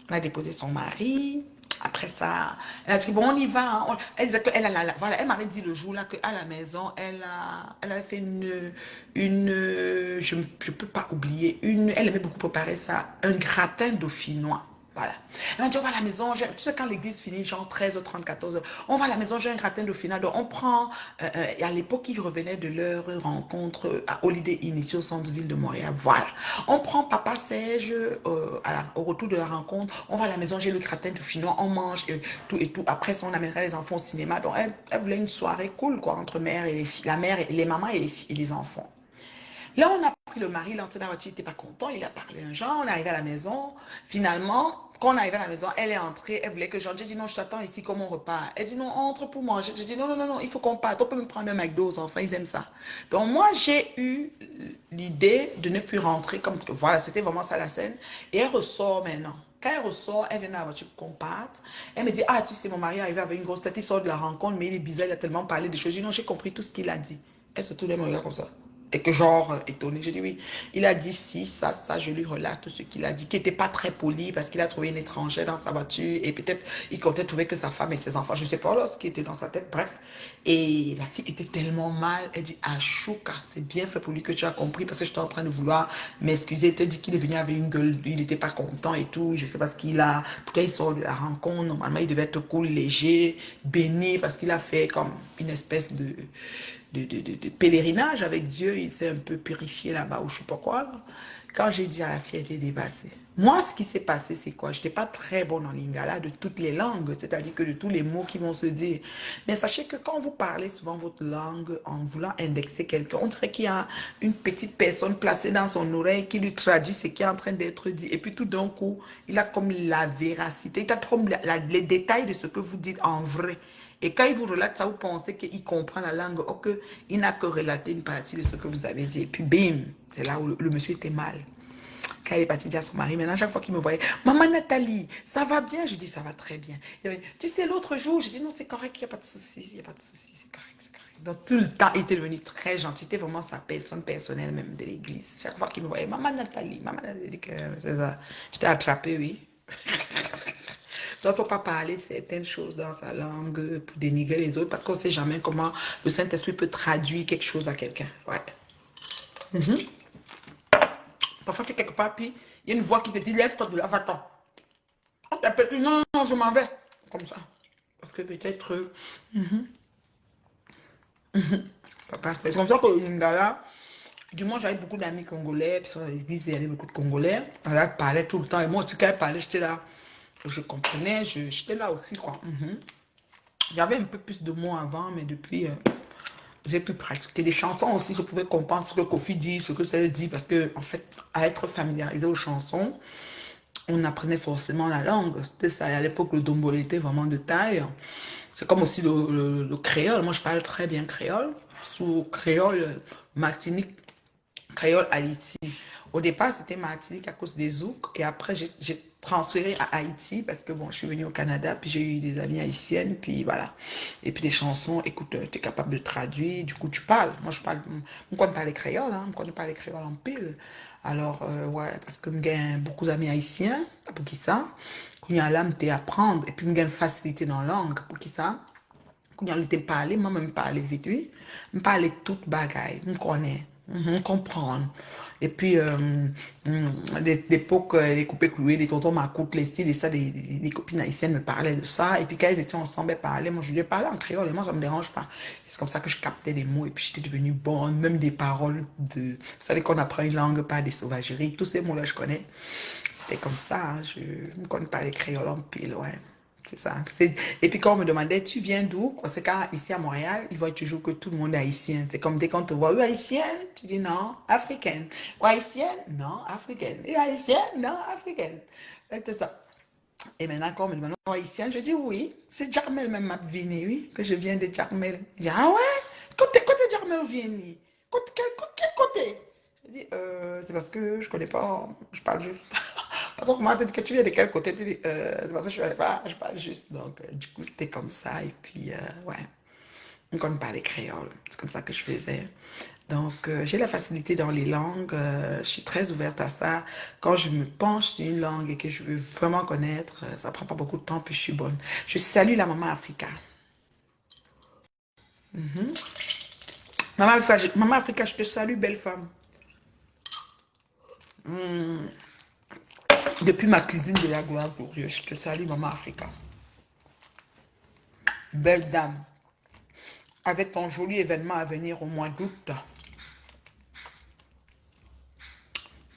a déposé son mari. Après ça, elle a dit, bon, on y va. Elle disait qu'elle voilà, elle m'avait dit le jour là qu'à la maison, elle a fait je ne peux pas oublier, elle aimait beaucoup préparer ça, un gratin dauphinois. Voilà. Elle m'a dit, on va à la maison. Tu sais, quand l'église finit, genre 13h30, 14h, on va à la maison, j'ai un gratin de final. Donc, on prend, et à l'époque, ils revenaient de leur rencontre à Holiday Inn, ici au centre-ville de Montréal. Voilà. On prend papa Serge au retour de la rencontre. On va à la maison, j'ai le gratin de final, on mange tout et tout. Après ça, on amènerait les enfants au cinéma. Donc, elle voulait une soirée cool, quoi, entre mère et les filles, la mère, et les mamans et les enfants. Là, on a pris le mari, il est entré dans la voiture, il n'était pas content, il a parlé un genre, on est arrivé à la maison. Finalement, quand on est arrivé à la maison, elle est entrée, elle voulait que j'entre. J'ai dit non, je t'attends ici comme on repart. Elle dit non, entre pour manger. J'ai dit non, non, non, non, il faut qu'on parte. On peut me prendre un McDo aux enfants, ils aiment ça. Donc moi, j'ai eu l'idée de ne plus rentrer comme que voilà, c'était vraiment ça la scène. Et elle ressort maintenant. Quand elle ressort, elle vient dans la voiture pour qu'on parte. Elle me dit, ah, tu sais, mon mari est arrivé avec une grosse tête, il sort de la rencontre, mais il est bizarre, il a tellement parlé de choses. J'ai dit, non, j'ai compris tout ce qu'il a dit. Elle se tourne et me regarde comme ça. Et que genre, étonné, j'ai dit oui. Il a dit si, ça, je lui relate tout ce qu'il a dit, qui n'était pas très poli parce qu'il a trouvé une étrangère dans sa voiture et peut-être il comptait trouver que sa femme et ses enfants, je ne sais pas là, ce qui était dans sa tête, bref. Et la fille était tellement mal, elle dit, ah, Chouka, c'est bien fait pour lui que tu as compris parce que j'étais en train de vouloir m'excuser, il te dit qu'il est venu avec une gueule, il n'était pas content et tout, je ne sais pas ce qu'il a, en tout cas il sort de la rencontre, normalement il devait être cool, léger, béni parce qu'il a fait comme une espèce de pèlerinage avec Dieu, il s'est un peu purifié là-bas ou je sais pas quoi. Là. Quand j'ai dit à la fille, elle était dépassée. Moi, ce qui s'est passé, c'est quoi? Je n'étais pas très bonne en lingala de toutes les langues, c'est-à-dire que de tous les mots qui vont se dire. Mais sachez que quand vous parlez souvent votre langue en voulant indexer quelqu'un, on dirait qu'il y a une petite personne placée dans son oreille qui lui traduit ce qui est en train d'être dit. Et puis tout d'un coup, il a comme la véracité, il a comme les détails de ce que vous dites en vrai. Et quand il vous relate ça, vous pensez qu'il comprend la langue, or qu'il n'a que relaté une partie de ce que vous avez dit. Et puis, bim, c'est là où le monsieur était mal. Quand il est parti dire à son mari, maintenant, chaque fois qu'il me voyait, Maman Nathalie, ça va bien? Je dis, ça va très bien. Il avait, tu sais, l'autre jour, je dis, non, c'est correct, il n'y a pas de souci, il n'y a pas de souci, c'est correct, c'est correct. Donc, tout le temps, il était devenu très gentil. C'était vraiment sa personne personnelle, même de l'église. Chaque fois qu'il me voyait, Maman Nathalie, c'est ça. J'étais attrapée, oui. Donc, il ne faut pas parler certaines choses dans sa langue pour dénigrer les autres parce qu'on ne sait jamais comment le Saint-Esprit peut traduire quelque chose à quelqu'un. Ouais. Parfois, tu es quelque part, puis il y a une voix qui te dit lève-toi de là, va-t'en. On t'appelle, non, non, non, je m'en vais. Comme ça. Parce que peut-être. Papa, c'est comme ça que Lingala, du moins, j'avais beaucoup d'amis congolais, puis sur l'église, il y avait beaucoup de Congolais. Elle parlait tout le temps. Et moi aussi, quand elle parlait, j'étais là. Je comprenais, j'étais là aussi, quoi. J'avais un peu plus de mots avant, mais depuis, j'ai pu pratiquer des chansons aussi. Je pouvais comprendre ce que Kofi dit, ce que ça dit, parce que, en fait, à être familiarisé aux chansons, on apprenait forcément la langue. C'était ça. Et à l'époque, le dombolo était vraiment de taille. C'est comme aussi le créole. Moi, je parle très bien créole. Sous créole, Martinique, créole Haïti. Au départ, c'était Martinique à cause des zouks. Et après, j'ai transféré à Haïti parce que bon, je suis venue au Canada, puis j'ai eu des amies haïtiennes, puis voilà. Et puis des chansons, écoute, tu es capable de traduire, du coup, tu parles. Moi, je parle, je connais pas les créoles, hein, je connais pas les créoles en pile. Alors, ouais, parce que j'ai beaucoup d'amis haïtiens, pour qui ça? Quand il y a l'âme, t'es apprendre, et puis j'ai une facilité dans la langue, pour qui ça? Quand il y a parler, moi, même parler vite, oui. Je parle toute bagaille, je connais. Comprendre. Et puis, d'époque, les coupés cloués, les tontons m'acoute, les styles et ça, les copines haïtiennes me parlaient de ça. Et puis, quand elles étaient ensemble, elles parlaient. Moi, je lui parlais en créole et moi, ça me dérange pas. C'est comme ça que je captais les mots et puis j'étais devenue bonne, même des paroles de. Vous savez qu'on apprend une langue par des sauvageries. Tous ces mots-là, je connais. C'était comme ça. Hein. Je ne connais pas les créoles en pile, ouais. C'est ça. Et puis quand on me demandait, tu viens d'où? Parce que quand ici à Montréal, ils voient toujours que tout le monde est haïtien. C'est comme dès qu'on te voit, oui, haïtienne, tu dis non, africaine. Ou haïtienne, non, africaine. Et haïtienne, non, africaine. C'est ça. Et maintenant, quand on me demande, oh, haïtienne, je dis oui, c'est Jarmel même m'a venu, oui, que je viens de Jarmel. Il dit, ah ouais? Côté Jarmel vient, quel côté? Je dis, c'est parce que je connais pas, je parle juste. Parce que moi, tu dis que tu viens de quel côté? Tu dis, c'est parce que je ne pas, je parle juste. Donc, du coup, c'était comme ça. Et puis, ouais, on ne connaît pas les créoles. C'est comme ça que je faisais. Donc, j'ai la facilité dans les langues. Je suis très ouverte à ça. Quand je me penche sur une langue et que je veux vraiment connaître, ça prend pas beaucoup de temps, puis je suis bonne. Je salue la maman Africa. Maman Africa, je te salue, belle femme. Depuis ma cuisine de la gloire glorieuse, je te salue, Maman Africa. Belle dame. Avec ton joli événement à venir au mois d'août.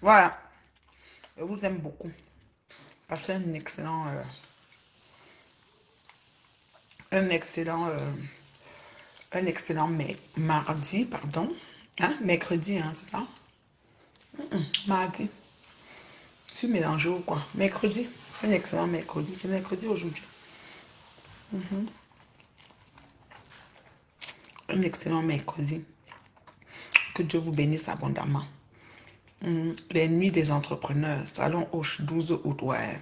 Voilà. Je vous aime beaucoup. Passez un excellent mardi, pardon. Hein? Mercredi, hein, c'est ça? Mardi. Je suis mélangée ou quoi? Mercredi. Un excellent mercredi. C'est mercredi aujourd'hui. Un excellent mercredi. Que Dieu vous bénisse abondamment. Les nuits des entrepreneurs, Salon Hoche, 12 août, ouais.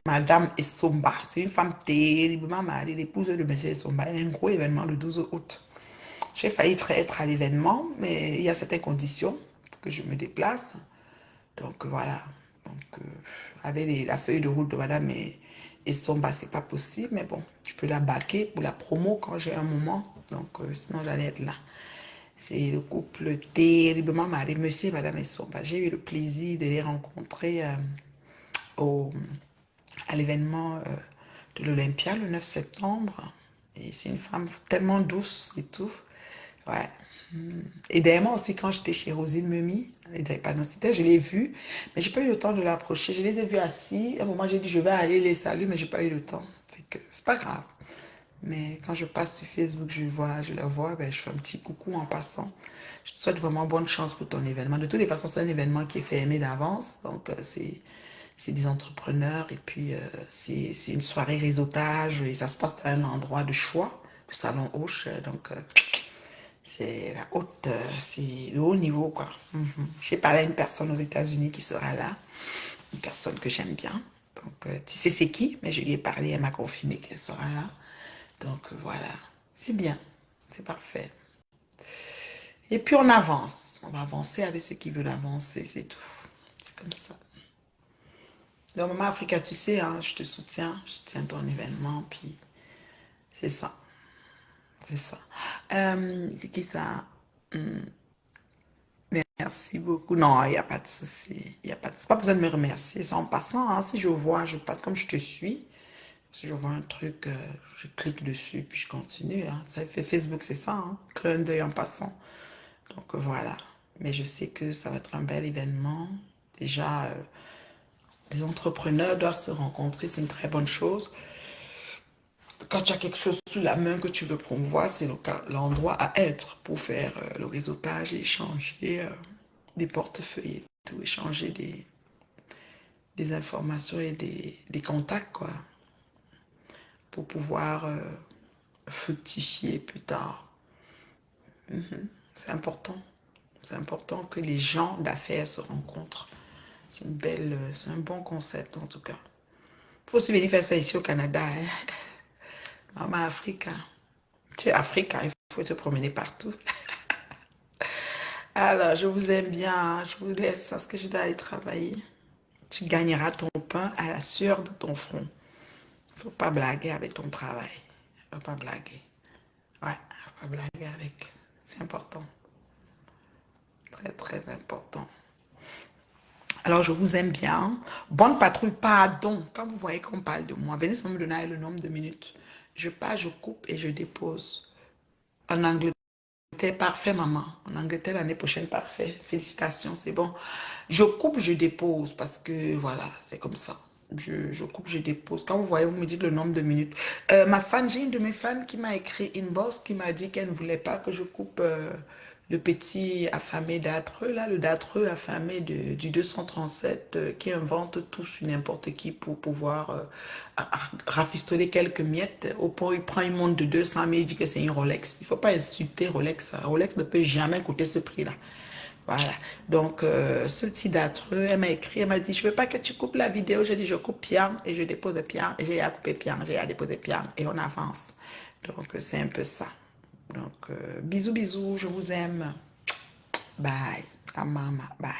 Madame Essomba, c'est une femme terriblement mariée, l'épouse de Monsieur Essomba. Il y a un gros événement le 12 août. J'ai failli être à l'événement, mais il y a certaines conditions pour que je me déplace. Donc voilà. Donc, avec la feuille de route de Madame Essomba, c'est pas possible, mais bon, je peux la baquer pour la promo quand j'ai un moment. Donc sinon, j'allais être là. C'est le couple terriblement marié, Monsieur et Madame Essomba. J'ai eu le plaisir de les rencontrer à l'événement de l'Olympia le 9 septembre. Et c'est une femme tellement douce et tout. Ouais. Et dernièrement aussi, quand j'étais chez Rosine Memi, les drépanocytaires, je l'ai vue, mais j'ai pas eu le temps de l'approcher. Je les ai vus assis. À un moment, j'ai dit, je vais aller les saluer, mais j'ai pas eu le temps. C'est pas grave. Mais quand je passe sur Facebook, je la vois, ben, je fais un petit coucou en passant. Je te souhaite vraiment bonne chance pour ton événement. De toutes les façons, c'est un événement qui est fermé d'avance. Donc, c'est des entrepreneurs et puis c'est une soirée réseautage et ça se passe dans un endroit de choix, le Salon Hoche. Donc, c'est la haute, c'est le haut niveau, quoi. J'ai parlé à une personne aux États-Unis qui sera là, une personne que j'aime bien. Donc, tu sais c'est qui, mais je lui ai parlé, elle m'a confirmé qu'elle sera là. Donc, voilà, c'est bien, c'est parfait. Et puis, on avance. On va avancer avec ceux qui veulent avancer, c'est tout. C'est comme ça. Donc, Maman Africa, tu sais, hein, je soutiens ton événement, puis c'est ça, c'est ça. C'est qui ça? Merci beaucoup. Non, il n'y a pas de souci. Il y a pas de... C'est pas besoin de me remercier. C'est en passant, hein, si je vois, je passe comme je te suis. Si je vois un truc, je clique dessus, puis je continue. Hein. Ça fait Facebook, c'est ça, hein. Clin d'œil en passant. Donc voilà. Mais je sais que ça va être un bel événement. Déjà, les entrepreneurs doivent se rencontrer, c'est une très bonne chose. Quand tu as quelque chose sous la main que tu veux promouvoir, c'est l'endroit à être pour faire le réseautage et échanger des portefeuilles et tout, échanger des informations et des contacts, quoi, pour pouvoir fructifier plus tard. C'est important. C'est important que les gens d'affaires se rencontrent. C'est un bon concept en tout cas. Il faut aussi venir faire ça ici au Canada, hein. Maman Africa. Tu es africain, il faut te promener partout. Alors, je vous aime bien. Je vous laisse parce que je dois aller travailler. Tu gagneras ton pain à la sueur de ton front. Il ne faut pas blaguer avec ton travail. Il ne faut pas blaguer. Ouais, il ne faut pas blaguer avec. C'est important. Très, très important. Alors, je vous aime bien. Bonne patrouille, pardon. Quand vous voyez qu'on parle de moi, venez seulement me donner le nombre de minutes. Je pars, je coupe et je dépose. En Angleterre, parfait, maman. En Angleterre, l'année prochaine, parfait. Félicitations, c'est bon. Je coupe, je dépose parce que, voilà, c'est comme ça. Je coupe, je dépose. Quand vous voyez, vous me dites le nombre de minutes. Ma fan, j'ai une de mes fans qui m'a écrit inbox, qui m'a dit qu'elle ne voulait pas que je coupe le petit affamé d'âtreux, là, le d'âtreux affamé du 237 qui invente tout sur n'importe qui pour pouvoir rafistoler quelques miettes. Au point où il prend une montre de 200 000, il dit que c'est une Rolex. Il ne faut pas insulter Rolex. Rolex ne peut jamais coûter ce prix-là. Voilà. Donc, ce petit d'âtreux, elle m'a écrit, elle m'a dit, je veux pas que tu coupes la vidéo. J'ai dit, je coupe bien et je dépose bien. Et j'ai à couper bien, j'ai à déposer bien. Et on avance. Donc, c'est un peu ça. Donc, bisous, bisous, je vous aime. Bye. La maman, bye.